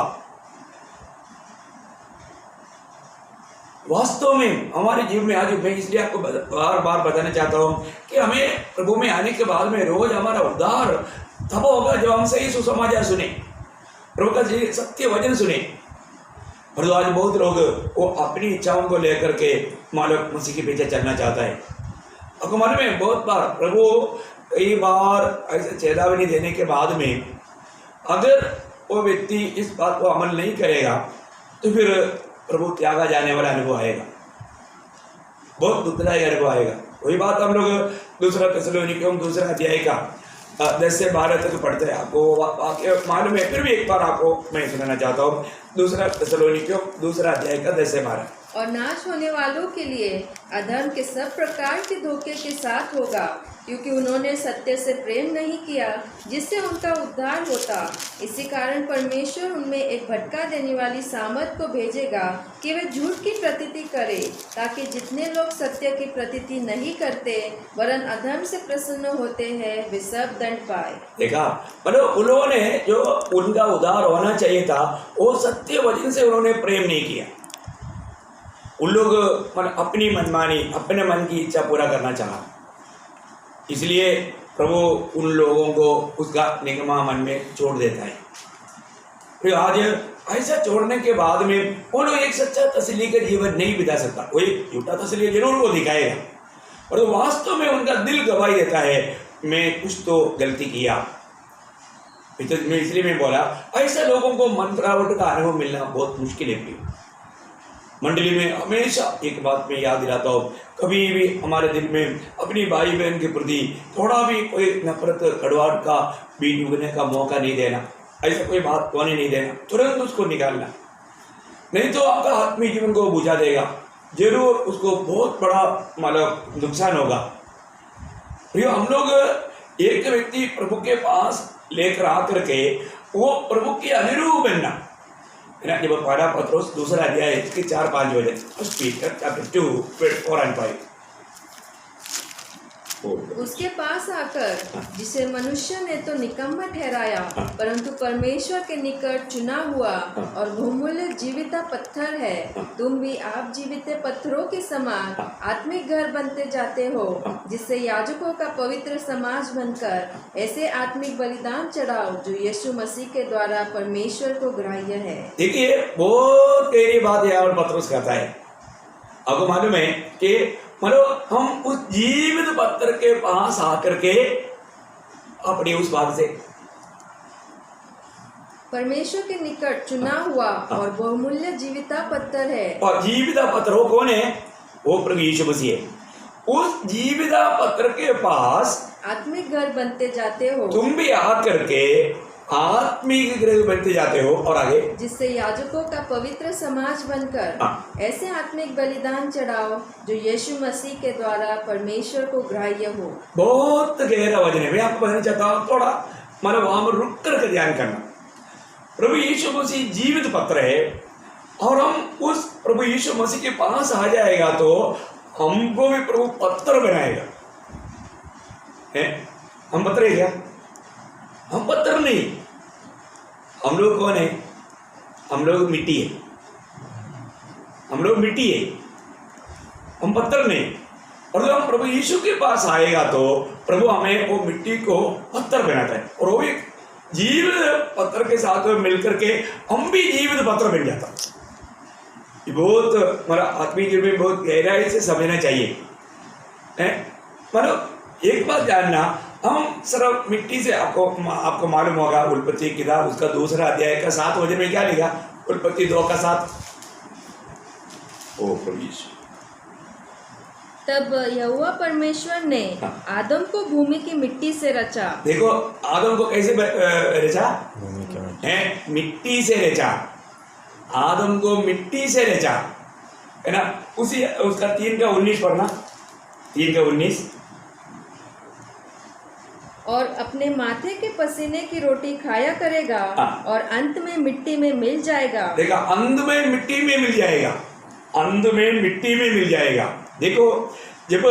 वास्तव में हमारे जीवन में आज मैं इसलिए आपको बार बार बताना चाहता हूँ कि हमें प्रभु में आने के बाद में रोज हमारा उद्धार तब होगा जब हम सही सुसमाचार सुने, प्रभु का सत्य वचन सुने। और आज बहुत लोग वो अपनी इच्छाओं को लेकर के मालूम मसीह के पीछे चलना चाहता है। आपको मालूम है बहुत बार प्रभु कई बार ऐसे चेतावनी देने के बाद में अगर वो व्यक्ति इस बात को अमल नहीं करेगा तो फिर प्रभु त्यागा जाने वाला अनुभव आएगा, बहुत दुखदायक अनुभव आएगा। वही बात हम लोग दूसरा थिस्सलुनीकियों 2 अध्याय का 10 से 12 तक पढ़ते हैं। आपको वाक्य मालूम है, फिर भी एक बार आपको मैं सुनाना चाहता हूँ। 2 थिस्सलुनीकियों 2 अध्याय का 10 से 12। और नाश होने वालों के लिए अधर्म के सब प्रकार के धोखे के साथ होगा, क्योंकि उन्होंने सत्य से प्रेम नहीं किया जिससे उनका उद्धार होता। इसी कारण परमेश्वर उनमें एक भटका देने वाली सामर्थ को भेजेगा कि वे झूठ की प्रतीति करें, ताकि जितने लोग सत्य की प्रतीति नहीं करते वरन अधर्म से प्रसन्न होते हैं वे सब दंड पाए। देखा, मतलब उन्होंने जो उनका उद्धार होना चाहिए था वो सत्य वचन से उन्होंने प्रेम नहीं किया। उन लोग मतलब अपनी मनमानी अपने मन की इच्छा पूरा करना चाहा, इसलिए प्रभु उन लोगों को उसका निगमा मन में छोड़ देता है। फिर आज ऐसा छोड़ने के बाद में वो लोग एक सच्चा तसल्ली का जीवन नहीं बिता सकता। वही झूठा तसल्ली जरूर वो दिखाएगा और वास्तव में उनका दिल गवाही देता है मैं कुछ तो गलती किया। इसलिए मैं बोला ऐसा लोगों को मंत्रावट का अनुभव मिलना बहुत मुश्किल है। मंडली में हमेशा एक बात में याद दिलाता हूँ, कभी भी हमारे दिल में अपनी भाई बहन के प्रति थोड़ा भी कोई नफरत कड़वाहट का बीज उगने का मौका नहीं देना। ऐसा कोई बात होने नहीं देना, तुरंत उसको निकालना, नहीं तो आपका आत्मीय जीवन को बुझा देगा। जरूर उसको बहुत बड़ा मतलब नुकसान होगा। प्रियो, हम लोग एक व्यक्ति प्रभु के पास लेकर आकर के वो प्रभु के अनुरूप बनना है ना। जब पहला पत्रोस दूसरा अध्याय इसके 4-5 वजह फर्स्ट पीटर चैप्टर 2 4 and 5 उसके पास आकर जिसे मनुष्य ने तो निकम्मा ठहराया, परंतु परमेश्वर के निकट चुना हुआ और बहुमूल्य जीवित पत्थर है, तुम भी आप जीवित पत्थरों के समान आत्मिक घर बनते जाते हो, जिससे याजकों का पवित्र समाज बनकर ऐसे आत्मिक बलिदान चढ़ाओ जो यीशु मसीह के द्वारा परमेश्वर को ग्राह्य है। देखिए, बहुत गहरी बात यहाँ पर पत्रोस कहता है। आपको मालूम है कि मतलब हम उस जीवित पत्थर के पास आकर के अपनी उस बात से परमेश्वर के निकट चुना हुआ और बहुमूल्य जीवित पत्थर है। और जीवित पत्थर वो कौन है? वो प्रभु यीशु मसीह है। उस जीवित पत्थर के पास आत्मिक घर बनते जाते हो, तुम भी आकर के आत्मिक घर बनते जाते हो। और आगे, जिससे याजकों का पवित्र समाज बनकर ऐसे आत्मिक बलिदान चढ़ाओ जो यीशु मसीह के द्वारा परमेश्वर को ग्राह्य हो। बहुत गहरा वचन है। मैं आपको बताना चाहता हूँ, थोड़ा मतलब वहां पर रुक करके ध्यान करना। प्रभु यीशु मसीह जीवित पत्थर है और हम उस प्रभु यीशु मसीह के पास आ जाएगा तो हमको भी प्रभु पत्थर बनाएगा। है? हम पत्थर है क्या? हम पत्थर नहीं। हम लोग कौन है? हम लोग मिट्टी है। हम लोग मिट्टी है, हम पत्थर नहीं। और जब हम प्रभु यीशु के पास आएगा तो प्रभु हमें वो मिट्टी को पत्थर बनाता है और वो एक जीवित पत्थर के साथ मिलकर के हम भी जीवित पत्थर बन जाता। ये बहुत मतलब आत्मिक जीवन में बहुत गहराई से समझना चाहिए। मतलब एक बात जानना, हम सिर्फ मिट्टी से आपको मालूम होगा उत्पत्ति किताब उसका दूसरा अध्याय का 7 वचन में क्या लिखा? उत्पत्ति 2:7। ओ प्रभु यीशु। तब यहोवा परमेश्वर ने आदम को भूमि की मिट्टी से रचा। देखो, आदम को कैसे रचा? मिट्टी से रचा। आदम को मिट्टी से रचा, है ना। उसी उसका 3:19 पढ़ना। 3:19। और अपने माथे के पसीने की रोटी खाया करेगा और अंत में मिट्टी में मिल जाएगा। देखा, अंत में मिट्टी में मिल जाएगा। अंत में मिट्टी में मिल जाएगा। देखो, जब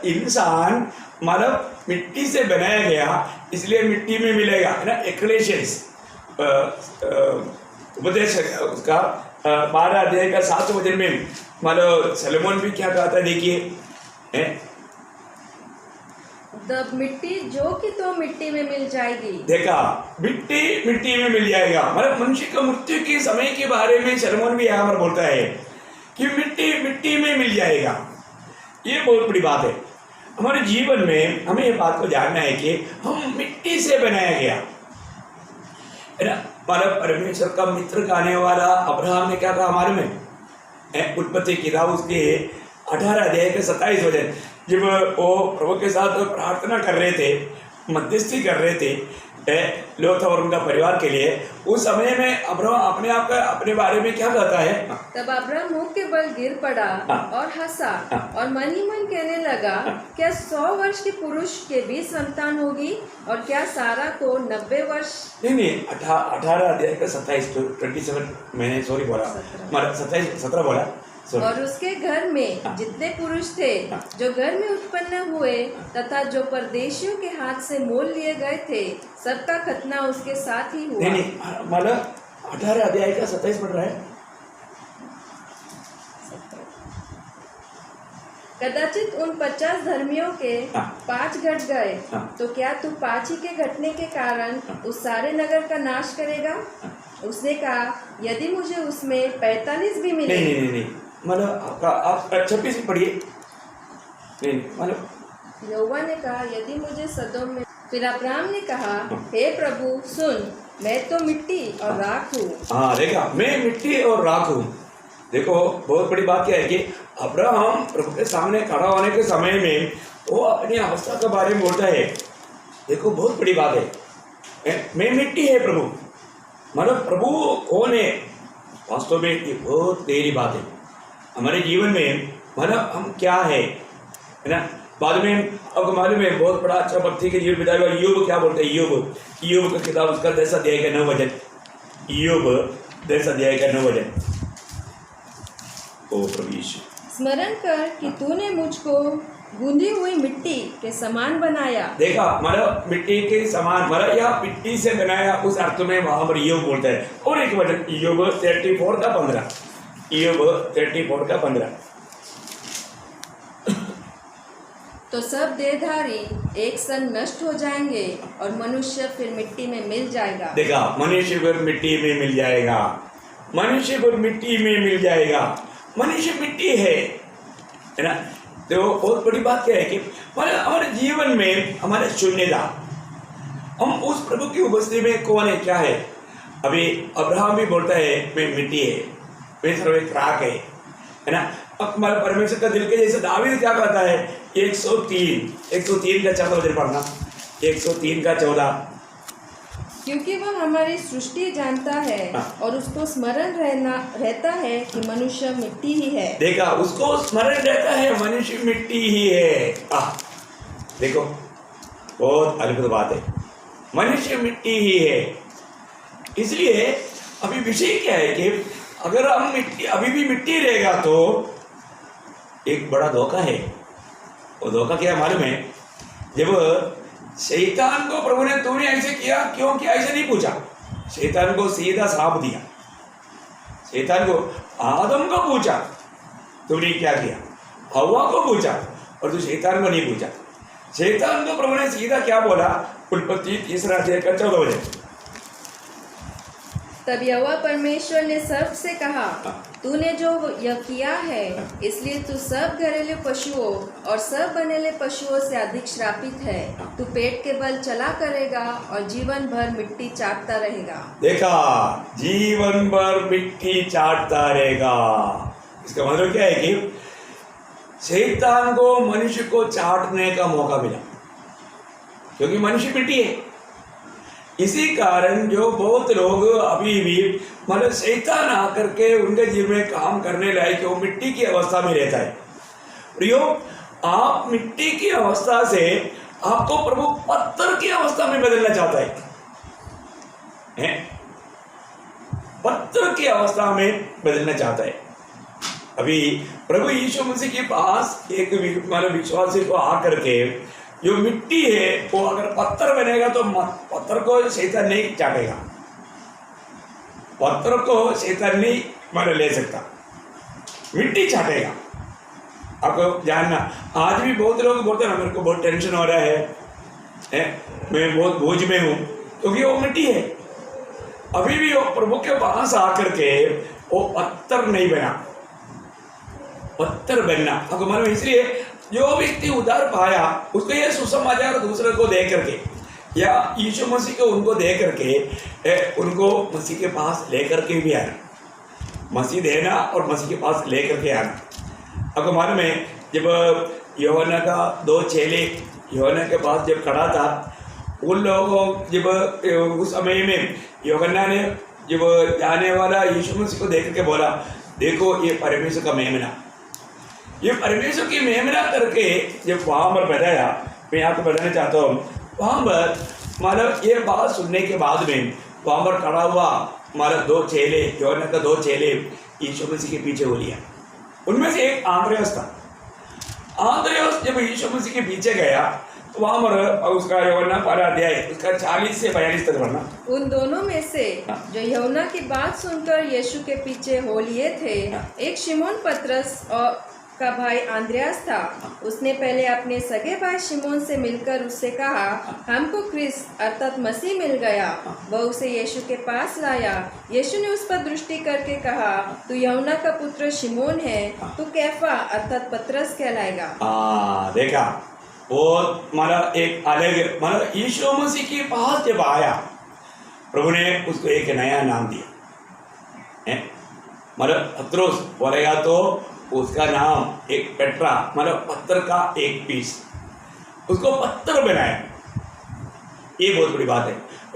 इंसान मतलब मिट्टी से बनाया गया इसलिए मिट्टी में मिलेगा, है ना। एक्लेशियंस उपदेश उसका 12 अध्याय का 7 वचन में मतलब सलोमन भी क्या कहता है, देखिए। तब मिट्टी जो कि तो मिट्टी में मिल जाएगी। देखा, मिट्टी मिट्टी में मिल जाएगा। मतलब मनुष्य का मृत्यु के समय के बारे में सलोमन भी यहाँ पर बोलता है कि मिट्टी मिट्टी में मिल जाएगा। ये बहुत बड़ी बात है। हमारे जीवन में हमें ये बात को जानना है कि हम मिट्टी से बनाया गया, है ना। मतलब परमेश्वर का मित्र कहने वाला अब्राहम ने क्या कहा हमारे में? उत्पत्ति किताब उसके 18 अध्याय के 27 वचन, जब वो प्रभु के साथ प्रार्थना कर रहे थे, मध्यस्थी कर रहे थे लोथ और उनका परिवार के लिए, उस समय में अब्राहम अपने आप का अपने बारे में क्या कहता है? तब अब्राहम मुंह के बल गिर पड़ा और हंसा और मन ही मन कहने लगा, क्या 100 वर्ष के पुरुष के 20 संतान होगी और क्या सारा को 90 वर्ष? नहीं, 18 अध्याय का 27 मैंने सॉरी बोला, 17 बोला। और उसके घर में जितने पुरुष थे जो घर में उत्पन्न हुए तथा जो परदेशियों के हाथ से मोल लिए गए थे, सबका खतना उसके साथ ही हुआ। नहीं, मतलब 18 अध्याय का 27 पढ़ रहा है। कदाचित उन 50 धर्मियों के 5 घट गए, तो क्या तू 5 ही के घटने के कारण उस सारे नगर का नाश करेगा? उसने कहा, यदि मुझे उसमें 45 भी मिले। नहीं, मतलब आपका आप 26 पढ़िए। नहीं, मतलब यहोवा ने कहा, यदि मुझे सदोम में। फिर अब्राहम ने कहा, हे प्रभु सुन, मैं तो मिट्टी और राख हूँ। हाँ, देखा, मैं मिट्टी और राख हूँ। देखो, बहुत बड़ी बात क्या है कि अब्राहम प्रभु के सामने खड़ा होने के समय में वो अपनी अवस्था के बारे में बोलता है। देखो, बहुत बड़ी बात है, मैं मिट्टी है प्रभु। मतलब प्रभु कौन है? वास्तव में ये बहुत गहरी बात है। हमारे जीवन में मतलब हम क्या है ना। बाद में आपको मालूम है बहुत बड़ा अच्छा भक्ति के जीवन बिताया हुआ योग क्या बोलते हैं, योग का किताब उसका 10 अध्याय का 9 वचन, योग 10 अध्याय का 9 वचन। ओ प्रभु यीशु, स्मरण कर कि तूने मुझको गूंदी हुई मिट्टी के समान बनाया। देखा मतलब मिट्टी के समान मतलब या मिट्टी से बनाया, उस अर्थ में वहां पर योग बोलता है। और एक वचन योग 34 का 15, योग 34 का 15। तो सब देहधारी एक संग नष्ट हो जाएंगे और मनुष्य फिर मिट्टी में मिल जाएगा। देखा, मनुष्य फिर मिट्टी में मिल जाएगा, मनुष्य फिर मिट्टी में मिल जाएगा। मनुष्य मिट्टी है ना। तो बहुत बड़ी बात क्या है कि हमारे जीवन में हमारे शून्यता, हम उस प्रभु की उपस्थिति में कौन है, क्या है। अभी अब्राहम भी बोलता है मैं मिट्टी है, मैं सर्व एक राख है ना। अब हमारे परमेश्वर का दिल के जैसे दावीद क्या कहता है, 103 का 14 वचन पढ़ना, 103 का 14। क्योंकि वह हमारी सृष्टि जानता है और उसको स्मरण रहता है कि मनुष्य मिट्टी ही है। देखा, उसको स्मरण रहता है मनुष्य मिट्टी ही है। देखो बहुत अद्भुत बात है, मनुष्य मिट्टी ही है। इसलिए अभी विषय क्या है कि अगर हम मिट्टी अभी भी मिट्टी रहेगा तो एक बड़ा धोखा है। वो धोखा क्या है मालूम है, जब शैतान को प्रभु ने तूने ऐसे किया क्यों किया ऐसे नहीं पूछा, शैतान को सीधा श्राप दिया। शैतान को आदम को पूछा तूने क्या किया, हवा को पूछा, और तू शैतान को नहीं पूछा। शैतान को प्रभु ने सीधा क्या बोला, उत्पत्ति 3 अध्याय का 14 वचन। तब यहोवा परमेश्वर ने सर्प से कहा, तूने जो यह किया है इसलिए तू सब घरेलू पशुओं और सब बनेले पशुओं से अधिक श्रापित है। तू पेट के बल चला करेगा और जीवन भर मिट्टी चाटता रहेगा। देखा, जीवन भर मिट्टी चाटता रहेगा। इसका मतलब क्या है कि शैतान को मनुष्य को चाटने का मौका मिला, क्योंकि मनुष्य मिट्टी है। इसी कारण जो बहुत लोग अभी भी मतलब शैतान आकर के उनके जीवन में काम करने लायक वो मिट्टी की अवस्था में रहता है। प्रियो, आप मिट्टी की अवस्था से आपको प्रभु पत्थर की अवस्था में बदलना चाहता है, पत्थर की अवस्था में बदलना चाहता है। अभी प्रभु यीशु मसीह के पास एक मतलब विश्वासी को आकर के जो मिट्टी है वो अगर पत्थर बनेगा तो पत्थर को शैतान नहीं चाटेगा, पत्थर को शैतान नहीं मार ले सकता, मिट्टी चाटेगा। आपको जानना, आज भी बहुत लोग बोलते हैं मेरे को बहुत टेंशन हो रहा है, मैं बहुत बोझ में हूँ, क्योंकि वो मिट्टी है। अभी भी वो प्रभु के पास आकर के वो पत्थर नहीं बना, पत्थर बनना आपको मालूम। इसलिए जो व्यक्ति उधार पाया उसको ये सुसमाचार दूसरे को दे करके या यीशु मसीह को उनको दे करके उनको मसीह के पास लेकर के भी आना, मसीह देना और मसीह के पास लेकर के आना। आपको मालूम है, जब यूहन्ना का 2 चेले यूहन्ना के पास जब खड़ा था, उन लोगों जब उस समय में यूहन्ना ने जब जाने वाला यीशु मसीह को देख करके बोला, देखो ये परमेश्वर का मेमना, ये परमेश्वर की मेमना करके जब वहाँ पर बताया, मैं आपको बताना चाहता हूँ, वहाँ पर मतलब ये बात सुनने के बाद में वहाँ पर खड़ा हुआ मतलब 2 चेले, यूहन्ना का 2 चेले यीशु मसीह के पीछे हो लिया। उनमें से एक आंद्रियास था। आंद्रियास जब यीशु मसीह के पीछे गया तो वहाँ पर उसका यूहन्ना 12 अध्याय उसका 40 से 42 तक पढ़ना। उन दोनों में से जो यूहन्ना की बात सुनकर यीशु के पीछे हो लिए थे, एक शिमोन पतरस और का भाई आंद्रियास था। उसने पहले अपने सगे भाई शिमोन से मिलकर उससे कहा, हमको क्रिस्त अर्थात मसीह मिल गया। वह उसे यीशु के पास लाया। यीशु ने उस पर दृष्टि करके कहा, तू यूहन्ना का पुत्र शिमोन है, तू कैफा अर्थात पतरस कहलाएगा। देखा, वो मतलब एक अलग मतलब यीशु मसीह के पास जब आया, प्रभु ने उसको एक नया नाम दिया, मतलब पत्रोस बोलेगा तो उसका नाम एक पेट्रा मतलब पत्थर का एक पीस, उसको पत्थर बनाया। ये बहुत बड़ी बात है।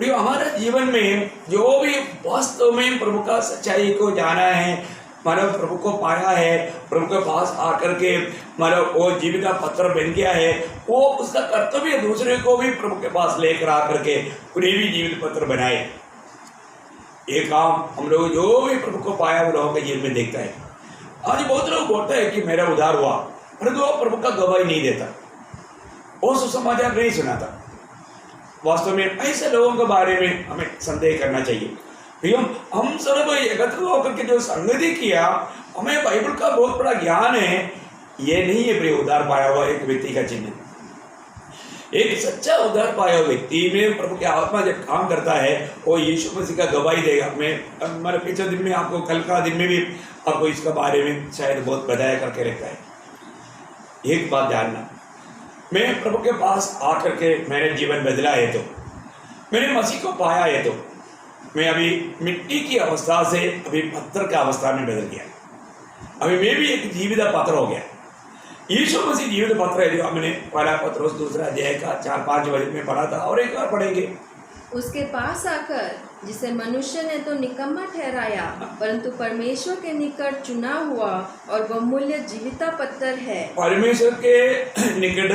और हमारे जीवन में जो भी वास्तव में प्रभु का सच्चाई को जाना है, मतलब प्रभु को पाया है, प्रभु के पास आकर के मतलब वो जीवित पत्र बन गया है, वो उसका कर्तव्य दूसरे को भी प्रभु के पास लेकर आकर के उन्हें भी जीवित पत्र बनाए। ये काम हम लोग जो भी प्रभु को पाया वो लोगों के जीवन में देखता है। आज बहुत लोग बोलते हैं कि मेरा उद्धार हुआ, परंतु वो प्रभु का गवाही नहीं देता, वो सुसमाचार नहीं सुनाता। वास्तव में ऐसे लोगों के बारे में हमें संदेह करना चाहिए। एवं हम सब एकत्र होकर के जो संगति किया, हमें बाइबल का बहुत बड़ा ज्ञान है, ये नहीं है प्रिय उद्धार पाया हुआ एक व्यक्ति का चिन्ह। एक सच्चा उद्धार पाया हुआ व्यक्ति में प्रभु की आत्मा जब काम करता है, वो यीशु मसीह का गवाही देगा। मैं हमारे पिछले दिन में आपको, कल का दिन में भी आपको इसका बारे में शायद बहुत बताया करके रखता है। एक बात जानना, मैं प्रभु के पास आकर के मैंने जीवन बदला है, तो मैंने मसीह को पाया है, तो मैं अभी मिट्टी की अवस्था से अभी पत्थर की अवस्था में बदल गया। अभी मैं भी एक जीवित पत्थर हो गया। यीशु मसीह जीवित पत्थर है, जो हमने पहला पत्रोस 2 अध्याय का 4-5 वचन में पढ़ा था, और एक बार पढ़ेंगे। उसके पास आकर, जिसे मनुष्य ने तो निकम्मा ठहराया, परंतु परमेश्वर के निकट चुना हुआ और बहुमूल्य जीविता पत्थर है। परमेश्वर के निकट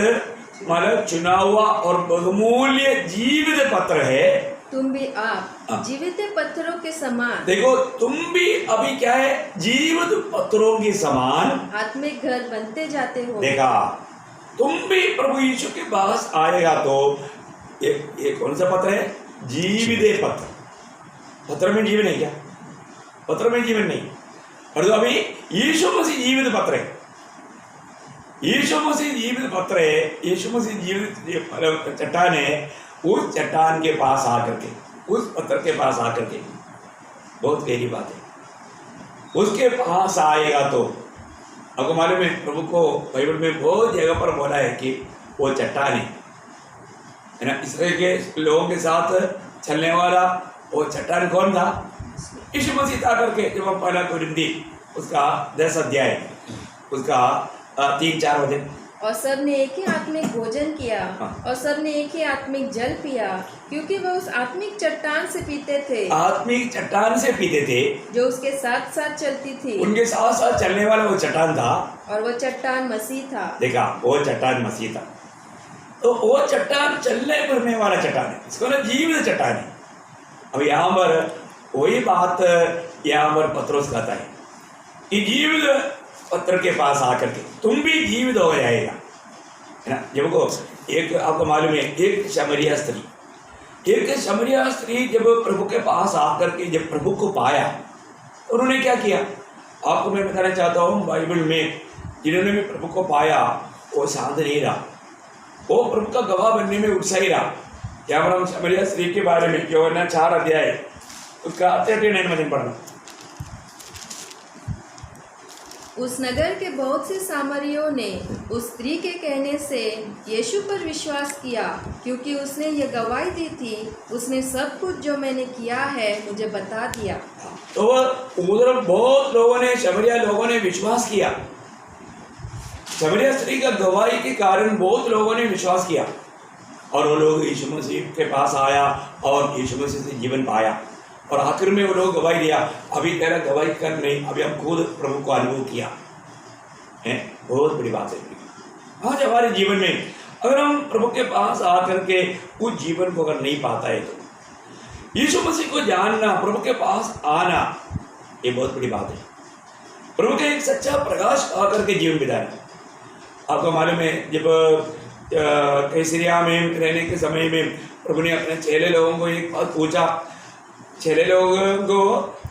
मतलब चुना हुआ और बहुमूल्य जीवित पत्थर है। तुम भी आप जीवित पत्थरों के समान, देखो तुम भी अभी क्या है, जीवित पत्थरों के समान आत्मिक घर बनते जाते हो। देखा, तुम भी प्रभु यीशु के पास आएगा तो ये कौन सा पत्र है? जीवित पत्र। पत्र में जीवन है क्या? पत्र में जीवन नहीं, और अभी यीशु मसीह जीवित पत्र है। यीशु मसीह जीवित पत्र है, यीशु मसीह जीवित चट्टान है। उस चट्टान के पास आकर के, उस पत्थर के पास आकर के, बहुत गहरी बात है, उसके पास आएगा तो आपको मालूम है, प्रभु को बाइबल में बहुत जगह पर बोला है कि वो चट्टान है ना। इसराइल के लोगों के साथ चलने वाला वो चट्टान कौन था? यीशु मसीह था करके, जब हम पहला कोरिन्थी उसका 10 अध्याय उसका 3-4 वचन। और सब ने एक ही आत्मिक भोजन किया, और सब ने एक ही आत्मिक जल पिया, क्योंकि वह उस आत्मिक चट्टान से पीते थे। आत्मिक चट्टान से पीते थे, जो उसके साथ साथ चलती थी। उनके साथ साथ चलने वाला वो चट्टान था, और वो चट्टान मसीह था। देखा, वो चट्टान मसीह था। तो वो चट्टान चलने फिरने वाला चट्टान है, इसको ना जीवित चट्टान है। अब यहाँ पर वही बात यहाँ पर पत्रोस कहता है कि जीवित पत्थर के पास आकर के तुम भी जीवित हो जाएगा, है ना। जब को एक आपको मालूम है, एक शमरिया स्त्री जब प्रभु के पास आकर के जब प्रभु को पाया, तो उन्होंने क्या किया, आपको मैं बताना चाहता हूँ। बाइबल में जिन्होंने भी प्रभु को पाया वो शांत नहीं रहा, वो प्रभु का गवाह बनने में उत्साही रहा। यहाँ पर हम शमरिया स्त्री के बारे में यूहन्ना 4 अध्याय उसका 39 वचन पढ़ना। उस नगर के बहुत से सामरियों ने उस स्त्री के कहने से यीशु पर विश्वास किया, क्योंकि उसने ये गवाही दी थी, उसने सब कुछ जो मैंने किया है मुझे बता दिया। तो उधर बहुत लोगों ने, शमरिया लोगों ने विश्वास किया। शमरिया स्त्री का गवाही के कारण बहुत लोगों ने विश्वास किया, और वो लोग यीशु मसीह के पास आया और यीशु मसीह से जीवन पाया, और आखिर में वो लोग गवाही दिया, अभी तेरा गवाही कर नहीं, अभी हम खुद प्रभु को अनुभव किया है। बहुत बड़ी बात है। आज हमारे जीवन में अगर हम प्रभु के पास आकर के उस जीवन को अगर नहीं पाता है, तो यीशु मसीह को जानना, प्रभु के पास आना, ये बहुत बड़ी बात है। प्रभु के एक सच्चा प्रकाश आकर के जीवन बिताना। आपको मालूम है, जब कैसरिया में रहने के समय में प्रभु ने अपने चेले लोगों को एक बात पूछा। चेले लोगों को,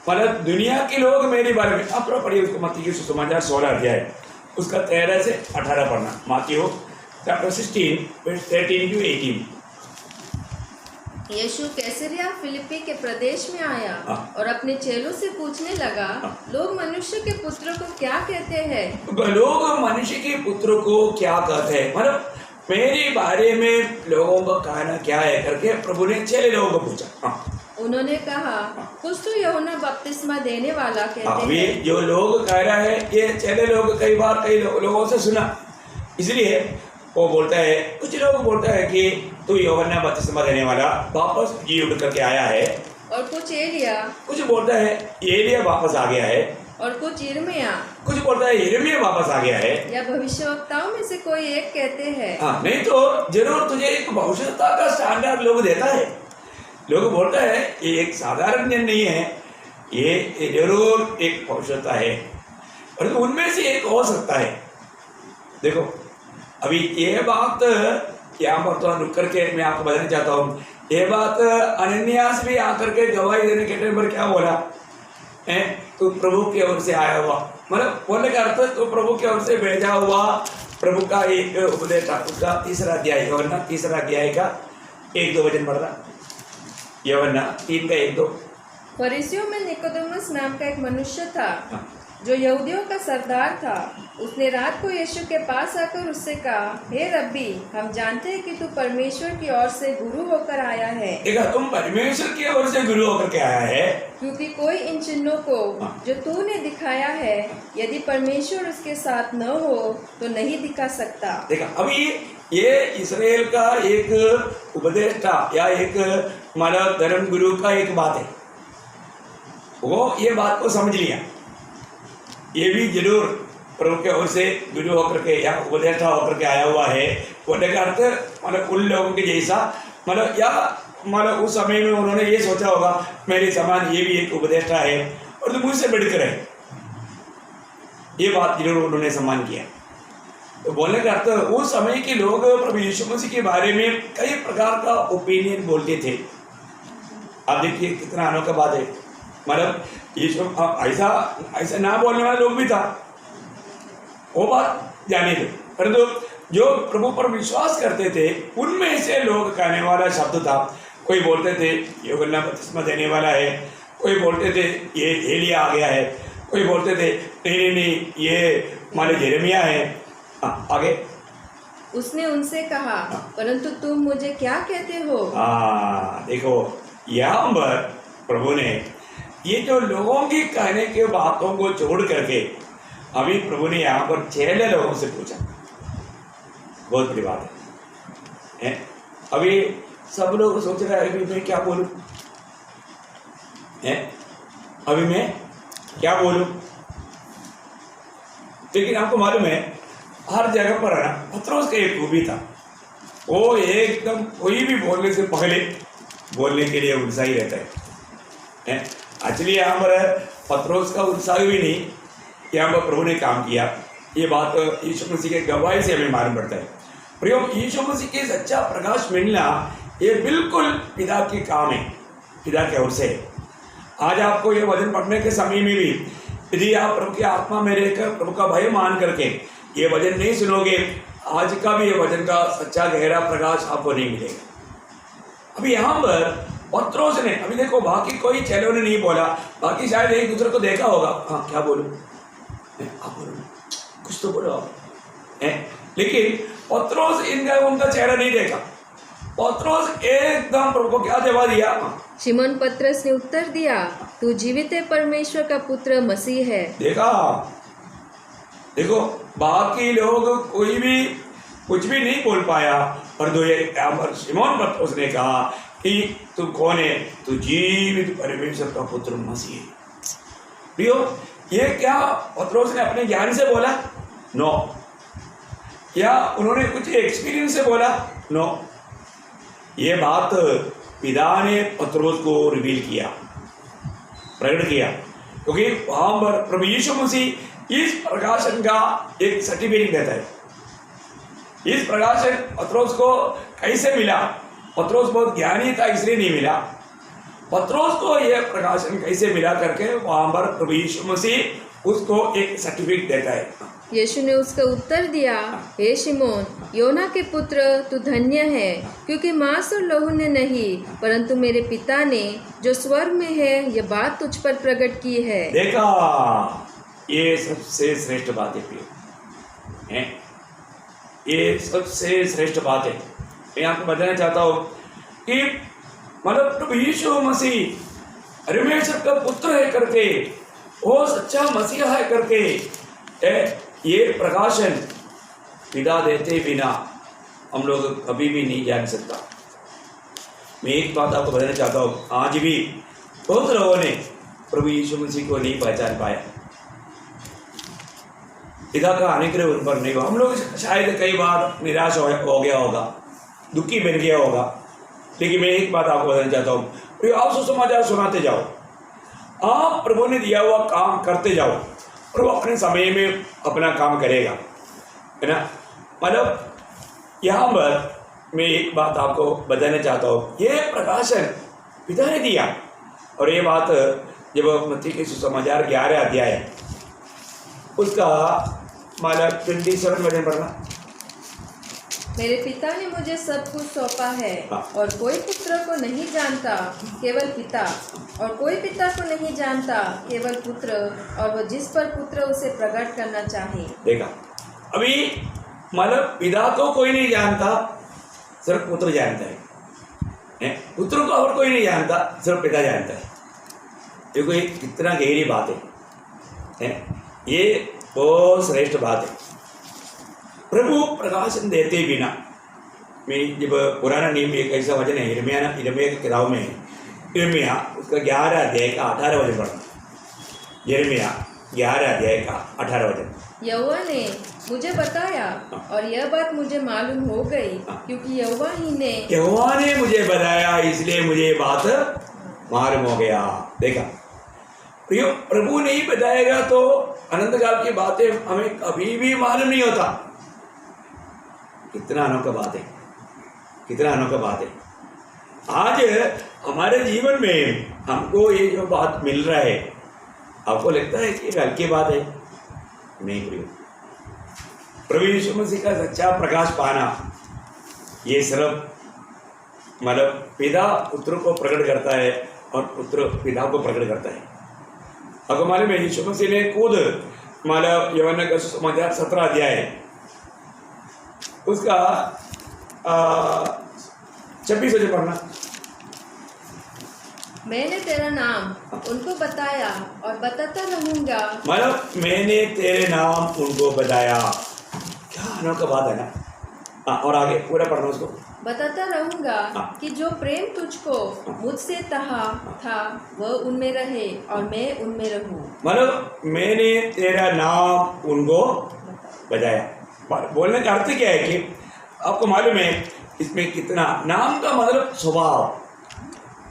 मतलब दुनिया के लोग मेरे बारे में, आप पढ़िए उसको, मत्ती के सुसमाचार 16 अध्याय उसका 13 से 18 पढ़ना। मत्ती चैप्टर 16 13 to 18। यीशु कैसरिया फिलिप्पी के प्रदेश में आया और अपने चेलों से पूछने लगा, लोग मनुष्य के पुत्र को क्या कहते हैं? लोग मनुष्य के पुत्र को क्या कहते हैं, मतलब मेरे बारे में लोगों का कहना क्या है करके प्रभु ने चेले लोगों को पूछा। उन्होंने कहा, कुछ तो यूहन्ना बपतिस्मा देने वाला कहते अभी हैं। जो लोग कह रहा है, ये चेले लोग कई बार कई लोगों से सुना, इसलिए वो बोलता है, कुछ लोग बोलता है कि तू यूहन्ना बपतिस्मा देने वाला वापस जी उठ करके आया है, और कुछ एलिया, कुछ बोलता है एलिया वापस आ गया है, और कुछ यिर्मयाह, कुछ बोलता है यिर्मयाह वापस आ गया है, या भविष्यवक्ताओं में से कोई एक कहते हैं। हाँ, नहीं तो जरूर तुझे एक भविष्यता का स्टैंडर्ड लोग देता है। लोग बोलता है ये एक साधारण जन नहीं है, ये जरूर एक भविष्यता है, और तो उनमें से एक हो सकता है। देखो अभी ये बात यहाँ पर तो रुक करके मैं आपको बताना चाहता हूँ, ये बात अनन्यास भी आकर के गवाही देने के टाइम पर क्या बोला है, तो प्रभु की ओर से आया हुआ, मतलब बोलने का अर्थ तो प्रभु की ओर से भेजा हुआ प्रभु का एक उपदेश था। उसका तीसरा अध्याय यूहन्ना तीसरा अध्याय का 1-2 वचन पढ़ रहा, यूहन्ना 3 का 1-2। फरीसियों में निकोदेमुस नाम का एक मनुष्य था, हाँ। जो यहूदियों का सरदार था। उसने रात को यीशु के पास आकर उससे कहा, हे रब्बी, हम जानते हैं कि तू परमेश्वर की ओर से गुरु होकर आया है, देखा, तुम परमेश्वर की ओर से गुरु होकर के आया है, क्योंकि कोई इन चिन्हों को जो तूने दिखाया है, यदि परमेश्वर उसके साथ न हो तो नहीं दिखा सकता। देखा, अभी ये इस्राएल का एक उपदेष्टा या एक हमारा धर्म गुरु का एक बात है, वो ये बात को समझ लिया, ये भी जरूर प्रभु के ओर से गुरु होकर के या उपदेष्टा होकर के आया हुआ है। बोलने का अर्थ मतलब उन लोगों के जैसा, मतलब या मतलब उस समय में उन्होंने ये सोचा होगा मेरे समान ये भी एक उपदेष्टा है और तो मुझसे बढ़कर है, ये बात जरूर उन्होंने सम्मान किया। तो बोलने का अर्थ उस समय के लोग प्रभु यीशु मसीह के बारे में कई प्रकार का ओपिनियन बोलते थे। आप देखिए कितना अनोखा बात है, मतलब यीशु ऐसा ऐसा ना बोलने वाला लोग भी था, वो बात जाने दो, परंतु जो प्रभु पर विश्वास करते थे उनमें से लोग कहने वाला शब्द था। कोई बोलते थे यूहन्ना बपतिस्मा देने वाला है, कोई बोलते थे ये एलिया आ गया है, कोई बोलते थे नहीं ये हमारे यिर्मयाह है। आगे उसने उनसे कहा, परंतु तुम मुझे क्या कहते हो? देखो यहाँ पर प्रभु ने ये जो लोगों की कहने के बातों को छोड़ करके अभी प्रभु ने यहाँ पर 6 लोगों से पूछा। बहुत बड़ी बात है। अभी सब लोग सोच रहे हैं अभी मैं क्या बोलूं, अभी मैं क्या बोलूं, लेकिन आपको मालूम है हर जगह पर है ना पत्रोस का एक खूबी था, वो एकदम कोई भी बोलने से पहले बोलने के लिए उत्साही रहता है। एक्चुअली यहाँ पर पत्रोस का उत्साह भी नहीं, यहाँ पर प्रभु ने काम किया, ये बात यीशु मसीह के गवाही से हमें मालूम पड़ता है। प्रयोग यीशु मसीह के सच्चा प्रकाश मिलना ये बिल्कुल पिता के काम है, पिता की ओर से। आज आपको ये वचन पढ़ने के समय में भी यदि आप प्रभु की आत्मा में रहकर प्रभु का भय मान करके ये वचन नहीं सुनोगे, आज का भी ये वचन का सच्चा गहरा प्रकाश आपको नहीं मिलेगा। अभी यहाँ पर पत्रोस ने, अभी देखो बाकी कोई चेलों ने नहीं बोला, बाकी शायद एक दूसरे को देखा होगा, हाँ क्या बोलूं, आप बोलो कुछ तो बोलो आप, लेकिन पत्रोस इनका उनका चेहरा नहीं देखा। पत्रोस एकदम प्रभु को क्या जवाब दिया? शिमोन पत्रस ने उत्तर दिया, तू जीवित परमेश्वर का पुत्र मसीह है। देखो बाकी लोग कोई भी कुछ भी नहीं बोल पाया, पर दो ये शिमोन पत्रोस ने कहा कि तू कौन है? तू जीवित परमेश्वर का पुत्र मसीह है। प्रियो, ये क्या पत्रोस ने अपने ज्ञान से बोला? नो। या उन्होंने कुछ एक्सपीरियंस से बोला? नो। ये बात पिता ने पत्रोस को रिवील किया, प्रकट किया, क्योंकि वहां पर प्रभु यीशु मसीह इस प्रकाशन का एक सर्टिफिकेट देता है। इस प्रकाशन पत्रोस को कैसे मिला? पत्रोस बहुत ज्ञानी था इसलिए नहीं मिला। पत्रोस को यह प्रकाशन कैसे मिला करके वहां पर प्रभु यीशु मसीह उसको एक सर्टिफिकेट देता है। यीशु ने उसका उत्तर दिया, हे शिमोन, योना के पुत्र, तू धन्य है, क्योंकि मांस और लहू ने नहीं, परंतु मेरे पिता ने जो स्वर्ग में है यह बात तुझ पर प्रकट की है। देखा, ये सबसे श्रेष्ठ बात है, ये सबसे श्रेष्ठ बात है। मैं आपको बताना चाहता हूँ कि मतलब प्रभु यीशु मसीह परमेश्वर का पुत्र है करके, वो सच्चा मसीहा है करके ये प्रकाशन पिता देते बिना हम लोग कभी भी नहीं जान सकता। मैं एक बात आपको बताना चाहता हूँ, आज भी बहुत लोगों ने प्रभु यीशु मसीह को नहीं पहचान पाया। पिता का अनुग्रह उन पर नहीं हुआ। हम लोग शायद कई बार निराश हो गया होगा, दुखी बन गया होगा। लेकिन मैं एक बात आपको बताना चाहता हूँ, आप सुसमाचार सुनाते जाओ, आप प्रभु ने दिया हुआ काम करते जाओ, प्रभु अपने समय में अपना काम करेगा, है ना। मतलब यहाँ पर मैं एक बात आपको बताना चाहता हूँ, ये प्रकाशन पिता ने दिया। और ये बात जब मत्ती के सुसमाचार 11 अध्याय उसका मतलब 27 वचन पढ़ना। मेरे पिता ने मुझे सब कुछ सौंपा है, और कोई पुत्र को नहीं जानता केवल पिता, और कोई पिता को नहीं जानता केवल पुत्र, और वह जिस पर पुत्र उसे प्रकट करना चाहे। देखा, अभी मतलब पिता को कोई नहीं जानता, सिर्फ पुत्र जानता है। पुत्र को और कोई नहीं जानता, सिर्फ पिता जानता है। देखो ये कितना गहरी बात है, ये बहुत श्रेष्ठ बात है। प्रभु प्रकाशन देते बिना, मैं जब पुराना नियम एक ऐसा वचन है यिर्मयाह की किताब में, यिर्मयाह उसका 11 अध्याय का 18 वचन पढ़ना। यिर्मयाह 11 अध्याय का 18 वचन। यहोवा ने मुझे बताया, और यह बात मुझे मालूम हो गई, क्योंकि यहोवा ने मुझे बताया, इसलिए मुझे बात मालूम हो गया। देखा, प्रभु नहीं बताएगा तो अनंत काल की बातें हमें कभी भी मालूम नहीं होता। कितना अनोखा बात है, कितना अनोखा बात है। आज हमारे जीवन में हमको ये जो बात मिल रहा है, आपको लगता है कि हल्की बात है? नहीं। प्रभु यीशु मसीह का सच्चा प्रकाश पाना, ये सिर्फ मतलब पिता पुत्र को प्रकट करता है और पुत्र पिता को प्रकट करता है। आपको मालूम है यीशु मसीह ने खुद मतलब यूहन्ना का सुसमाचार 17 अध्याय उसका 26 वचन पढ़ना। मैंने तेरा नाम उनको बताया और बताता रहूंगा। मतलब मैंने तेरे नाम उनको बताया, क्या अनोखा बात है ना। और आगे पूरा पढ़ना उसको। बताता रहूंगा कि जो प्रेम तुझको मुझसे था वह उनमें रहे और मैं उनमें रहूं। मतलब मैंने तेरा नाम उनको बताया। बोलने का अर्थ क्या है कि आपको मालूम है इसमें कितना, नाम का मतलब स्वभाव,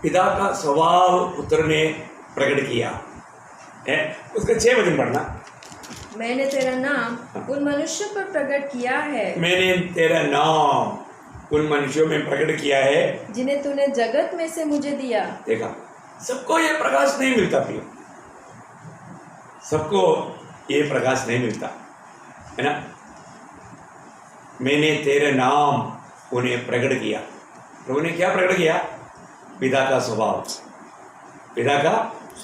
पिता का स्वभाव पुत्र ने प्रकट किया है। उसका 6 वचन पढ़ना। मैंने तेरा नाम उन मनुष्यों पर प्रकट किया है, मैंने तेरा नाम उन मनुष्यों में प्रकट किया है जिन्हें तूने जगत में से मुझे दिया। देखा, सबको ये प्रकाश नहीं मिलता प्रियो, सबको ये प्रकाश नहीं मिलता, है ना। मैंने तेरे नाम उन्हें प्रकट किया। प्रभु ने क्या प्रकट किया? पिता का स्वभाव, पिता का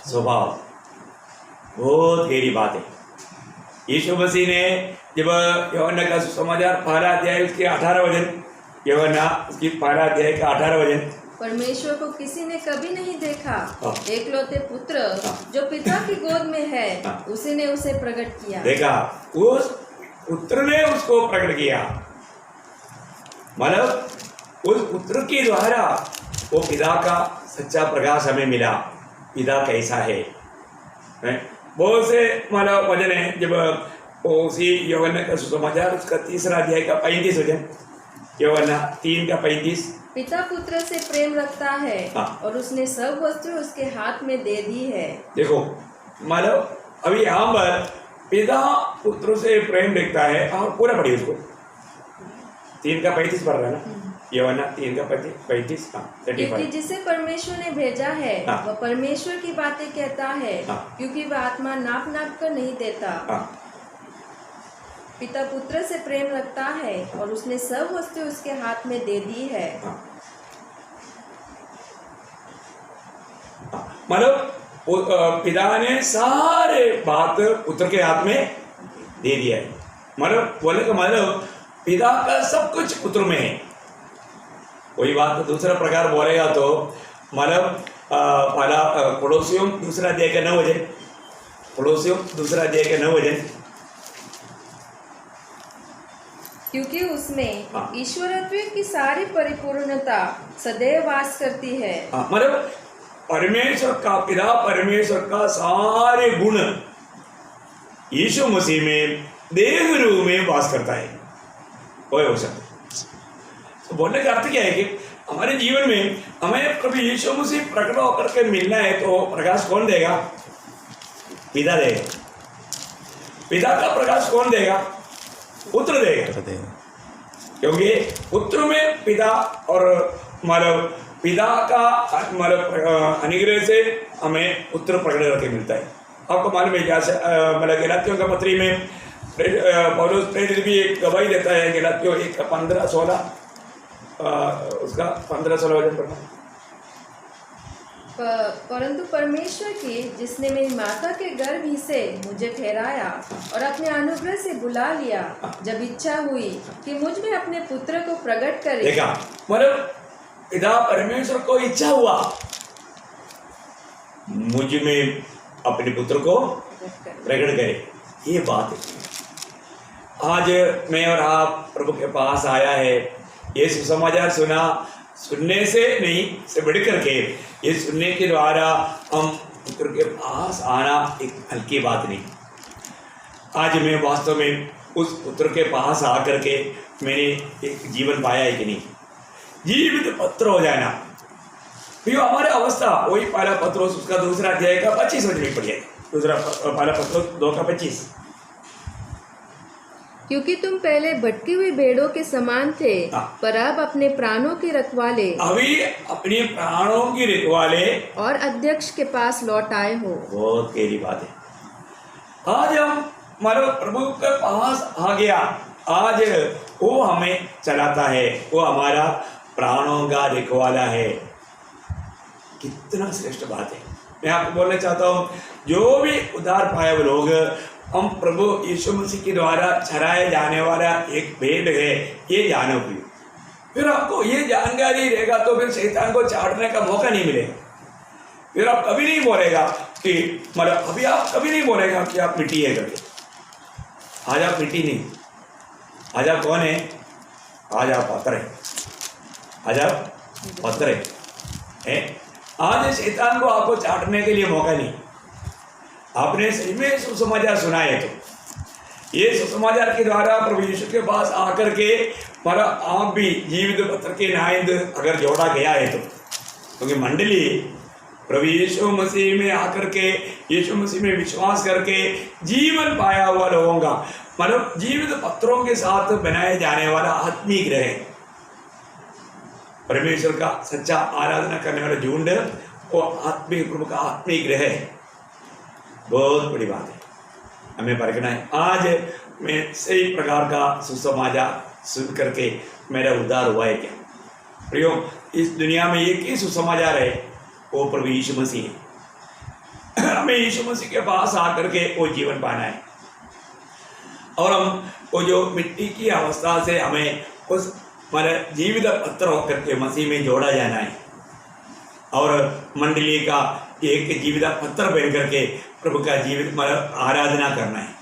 स्वभाव। बहुत गहरी बात है। यीशु मसीह ने जब यूहन्ना का सुसमाचार 1 अध्याय उसके 18 वचन, यूहन्ना उसकी 1 अध्याय का 18 वचन, परमेश्वर को किसी ने कभी नहीं देखा, एकलौते पुत्र जो पिता की गोद में है उसी ने उसे प्रकट किया। देखा, उस पुत्र ने उसको प्रकट किया। मतलब उस पुत्र के द्वारा वो पिता का सच्चा प्रकाश हमें मिला, पिता कैसा है। बहुत से मतलब वचन है, जब उसी यूहन्ना का सुसमाचार उसका 3 अध्याय का 35 वचन, यूहन्ना 3 का 35, पिता पुत्र से प्रेम रखता है और उसने सब वस्तु उसके हाथ में दे दी है। देखो, मतलब अभी यहाँ पर पिता पुत्र से प्रेम रखता है, और पूरा पढ़िए उसको। 3 का 35 पढ़ रहा है ना, यूहन्ना 3 का 35। क्योंकि जिसे परमेश्वर ने भेजा है वह परमेश्वर की बातें कहता है, क्योंकि वह आत्मा नाप कर नहीं देता। पिता पुत्र से प्रेम रखता है और उसने सब वस्तु उसके हाथ में दे दी है। मतलब पिता ने सारे बात पुत्र के हाथ में दे दिया है। मतलब बोले का मतलब पिता का सब कुछ पुत्र में है। कोई बात तो दूसरा प्रकार बोलेगा तो मतलब पड़ोसियों 2 अध्याय का 9 वचन, पड़ोसियों 2 अध्याय का 9 वचन, क्योंकि उसमें ईश्वरत्व की सारी परिपूर्णता सदैव वास करती है। मतलब परमेश्वर का, पिता परमेश्वर का सारे गुण यीशु मसीह में देह रूप में वास करता है, वो हो सकता है। तो बोलने का अर्थ क्या है कि हमारे जीवन में हमें प्रभु यीशु मसीह प्रकट होकर के मिलना है, तो प्रकाश कौन देगा? पिता देगा। पिता का प्रकाश कौन देगा? पुत्र देगा, क्योंकि पुत्र में पिता और मतलब पिता का मतलब अनुग्रह से हमें पुत्र प्रकट करके मिलता है। आपको मालूम है क्या? मतलब गलातियों का पत्री में पौलुस प्रेरित भी एक गवाही देता है, गलातियों 1:15-16 उसका 15-16 वचन पढ़ना। परंतु परमेश्वर की, जिसने मेरी माता के गर्भ ही से मुझे ठहराया और अपने अनुग्रह से बुला लिया, जब इच्छा हुई कि मुझ में अपने पुत्र को प्रकट करे। देखा, मतलब पिता परमेश्वर को इच्छा हुआ मुझ में अपने पुत्र को प्रकट करे। ये बात है। आज मैं और आप प्रभु के पास आया है, ये सुसमाचार सुना, सुनने से नहीं से बढ़ करके ये सुनने के द्वारा हम पुत्र के पास आना एक हल्की बात नहीं। आज मैं वास्तव में उस पुत्र के पास आकर के मैंने एक जीवन पाया है कि नहीं? जीवित पत्र हो जाना, फिर हमारे अवस्था वही पहला पत्रोस उसका दूसरा अध्याय का 25 वचन में पढ़िए। दूसरा पहला पत्रोस 2:25। क्योंकि तुम पहले भटकी हुई भेड़ों के समान थे, पर अब अपने प्राणों के रखवाले, अभी अपने प्राणों की रखवाले और अध्यक्ष के पास लौट आए हो। बहुत गहरी बात है। आज हम मतलब प्रभु के पास आ गया, आज वो हमें चलाता है, वो हमारा प्राणों का रखवाला है। कितना श्रेष्ठ बात है। मैं आपको बोलना चाहता हूँ, जो भी उद्धार पाए वो लोग, हम प्रभु यीशु मसीह के द्वारा चराए जाने वाला एक भेड़ है, ये जानो भी। फिर आपको ये जानकारी रहेगा तो फिर शैतान को चाटने का मौका नहीं मिलेगा। फिर आप कभी नहीं बोलेगा कि मतलब अभी आप कभी नहीं बोलेगा कि आप मिट्टी है करके। आज आप मिट्टी नहीं, आज आप कौन है? आज आप पत्थर है, आज आप पत्थर है। आज शैतान को आपको चाटने के लिए मौका नहीं। आपने सही में सुसमाचार सुना है, तो ये सुसमाचार के द्वारा प्रभु यीशु के पास आकर के हमारा आप भी जीवित पत्र के नायंद अगर जोड़ा गया है, तो क्योंकि मंडली प्रभु यीशु मसीह में आकर के, यीशु मसीह में विश्वास करके जीवन पाया हुआ लोगों का मतलब जीवित पत्रों के साथ बनाए जाने वाला आत्मिक ग्रह, परमेश्वर का सच्चा आराधना करने वाला झुंड, वो आत्मिक प्रभु का आत्मिक ग्रह है। बहुत बड़ी बात है, हमें परखना है। आज मैं सही प्रकार का सुसमाचार सुन करके मेरा उद्धार हुआ है क्या? प्रियो, इस दुनिया में एक ही सुसमाचार है, वो प्रभु यीशु मसीह है। हमें यीशु मसीह के पास आकर के वो जीवन पाना है, और हम वो जो मिट्टी की अवस्था से हमें उस मतलब जीवित पत्र होकर के मसीह में जोड़ा जाना है, और मंडली का एक जीवित पत्थर बन करके प्रभु का जीवित मतलब आराधना करना है।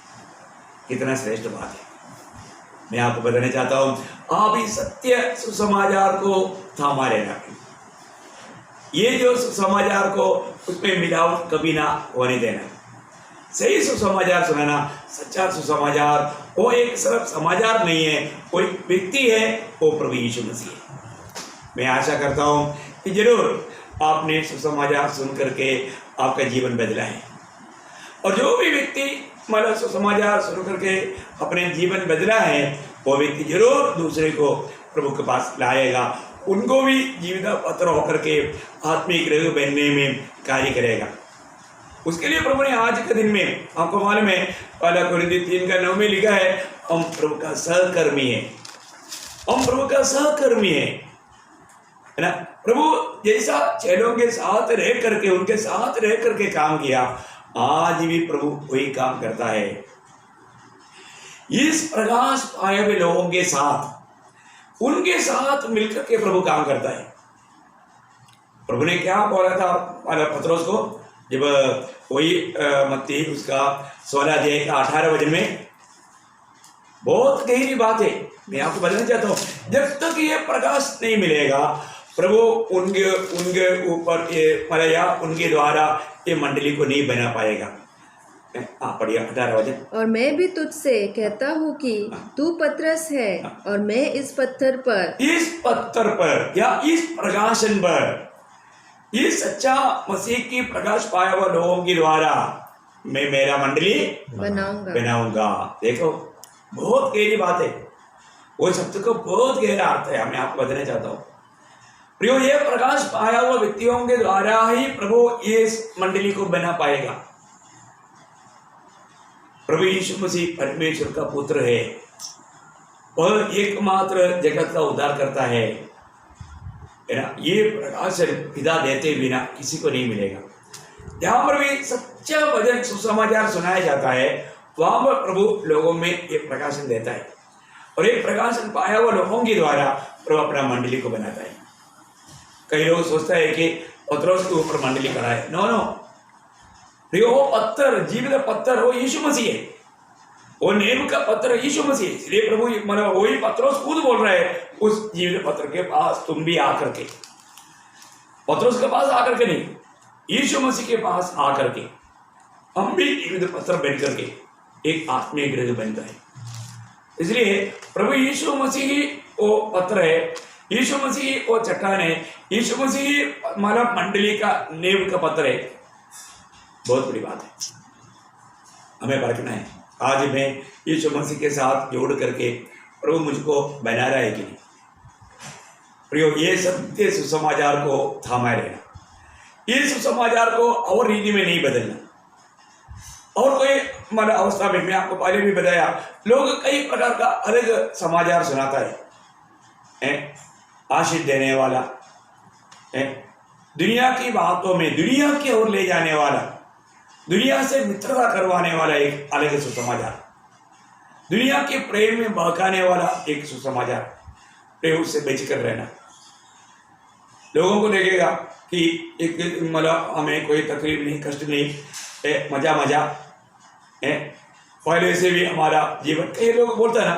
कितना श्रेष्ठ बात है। मैं आपको बताना चाहता हूँ, आप इस सत्य सुसमाचार को थामा रहना। ये जो सुसमाचार को उसमें मिलावट कभी ना होने देना। सही सुसमाचार सुनाना, सच्चा सुसमाचार, वो एक सिर्फ समाचार नहीं है, वो एक व्यक्ति है, वो प्रभु यीशु मसीह है। मैं आशा करता हूँ कि जरूर आपने सुसमाचार सुन करके आपका जीवन बदला है, और जो भी व्यक्ति मतलब सुसमाचार सुन करके अपने जीवन बदला है, वो व्यक्ति जरूर दूसरे को प्रभु के पास लाएगा, उनको भी जीवित पत्र होकर के आत्मिक ग्रह बनने में कार्य करेगा। उसके लिए प्रभु ने आज के दिन में, आपको मालूम है, पहला कोरिन्थियों 3:9 में लिखा है, हम प्रभु का सहकर्मी है। हम प्रभु का सहकर्मी है ना। प्रभु जैसा चेलों के साथ रह करके, उनके साथ रह करके काम किया, आज भी प्रभु वही काम करता है। इस प्रकाश पाए हुए लोगों के साथ, उनके साथ मिलकर के प्रभु काम करता है। प्रभु ने क्या बोला था पत्रोस को, जब वही मत्ती उसका 16 अध्याय का 18 वचन में, बहुत गहरी बात है। मैं आपको बताना चाहता हूँ, जब तक ये प्रकाश नहीं मिलेगा, प्रभु उनके ऊपर ये या उनके द्वारा ये मंडली को नहीं बना पाएगा। हाँ पढ़िए 18 वचन। और मैं भी तुझसे कहता हूँ कि तू पतरस है और मैं इस पत्थर पर या इस प्रकाशन पर, इस सच्चा मसीह की प्रकाश पाया हुआ लोगों के द्वारा मैं मेरा मंडली बनाऊंगा। देखो बहुत गहरी बात है, वो शब्द को बहुत गहरा अर्थ है, मैं आपको बताना चाहता हूँ। प्रियो, ये प्रकाश पाया हुआ व्यक्तियों के द्वारा ही प्रभु इस मंडली को बना पाएगा। प्रभु यीशु मसीह परमेश्वर का पुत्र है और एकमात्र जगत का उद्धार करता है ना। ये प्रकाश पिता देते बिना किसी को नहीं मिलेगा। जहाँ पर भी सच्चा वचन सुसमाचार सुनाया जाता है वहां पर प्रभु लोगों में एक प्रकाशन देता है और एक प्रकाशन पाया हुआ लोगों के द्वारा प्रभु अपना मंडली को बनाता है। कई लोग सोचता है कि पत्रोस के ऊपर मंडली करा है। नो, वो पत्थर, जीवित पत्थर वो यीशु मसीह है, वो नीम का पत्थर यीशु मसीह। इसलिए प्रभु मतलब वही पत्रोस खुद बोल रहा है, उस जीवित पत्थर के पास तुम भी आकर के, पत्रोस के पास आकर के नहीं, यीशु मसीह के पास आकर के हम भी जीवित पत्थर बन करके एक आत्मीय गृह बनता है। इसलिए प्रभु यीशु मसीह ही वो पत्थर है, यीशु मसीह वो चट्टान है, यीशु मसीह मतलब मंडली का नींव का पत्थर है। बहुत बड़ी बात है, हमें परखना है। आज मैं यीशु मसीह के साथ जोड़ करके प्रभु मुझको बना रहा है कि नहीं। प्रियो, ये सत्य सुसमाचार को थामा रहना, ये सुसमाचार को और रीति में नहीं बदलना। और कोई मतलब अवस्था में, मैं आपको पहले भी बताया, लोग कई प्रकार का अलग समाचार सुनाता है, आशीष देने वाला, दुनिया की बातों में दुनिया की ओर ले जाने वाला, दुनिया से मित्रता करवाने वाला एक अलग सुसमाचार, दुनिया के प्रेम में बहकाने वाला एक सुसमाचार। प्रेम से बेचकर रहना, लोगों को देखेगा कि एक मतलब हमें कोई तकलीफ नहीं, कष्ट नहीं, मजा पहले से भी हमारा जीवन। कई लोग बोलता है ना,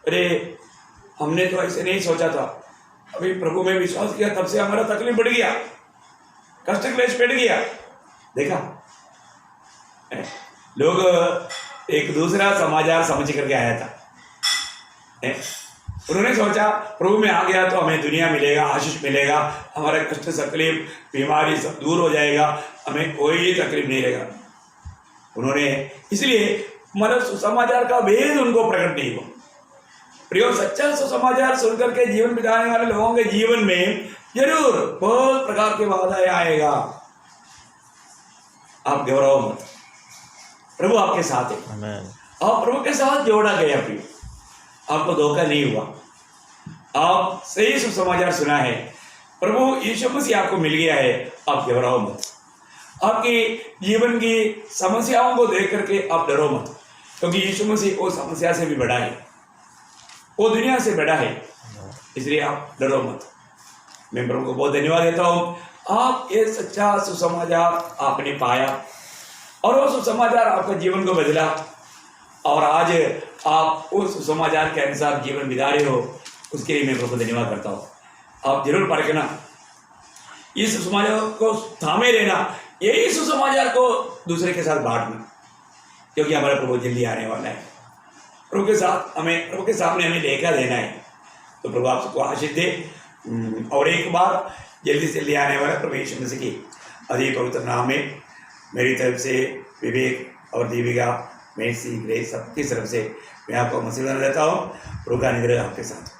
अरे हमने तो ऐसे नहीं सोचा था, अभी प्रभु में विश्वास किया तब से हमारा तकलीफ बढ़ गया, कष्ट क्लेश बढ़ गया। देखा, लोग एक दूसरा समाचार समझ करके आया था, उन्होंने सोचा प्रभु में आ गया तो हमें दुनिया मिलेगा, आशीष मिलेगा, हमारा कष्ट तकलीफ बीमारी सब दूर हो जाएगा, हमें कोई तकलीफ नहीं रहेगा। उन्होंने इसलिए मतलब सुसमाचार का भेद उनको प्रकट नहीं हुआ। प्रियो, सच्चा सुसमाचार सुनकर के जीवन बिताने वाले लोगों के जीवन में जरूर बहुत प्रकार के बाधाएं आएगा। आप घबराओ मत, प्रभु आपके साथ है। आप प्रभु के साथ जोड़ा गया प्रियो, आपको धोखा नहीं हुआ, आप सही सुसमाचार सुना है, प्रभु यीशु मसीह आपको मिल गया है। आप घबराओ मत, आपकी जीवन की समस्याओं को देख करके आप डरो मत, क्योंकि यीशु मसीह वो समस्या से भी बड़ा है, वो दुनिया से बड़ा है, इसलिए आप डरो मत। मैं प्रभु को बहुत धन्यवाद देता हूँ, आप ये सच्चा सुसमाचार आपने पाया और वो सुसमाचार आपका जीवन को बदला और आज आप उस सुसमाचार के अनुसार जीवन बिता रहे हो, उसके लिए मैं प्रभु को धन्यवाद करता हूँ। आप जरूर परखना, इस सुसमाचार को थामे रहना, यही सुसमाचार को दूसरे के साथ बांटना, क्योंकि हमारा प्रभु जल्दी आने वाला है। प्रभु के साथ हमें, प्रभु के सामने हमें लेखा देना है। तो प्रभु आप सबको आशीष दे। और एक बार जल्दी से ले आने वाला प्रभु यीशु मसीह की अधिक पवित्र नाम में मेरी तरफ से विवेक और दीपिका, मेरी ग्रेस सबकी तरफ से मैं आपको मसीह देता हूँ। प्रभु का अनुग्रह आपके साथ।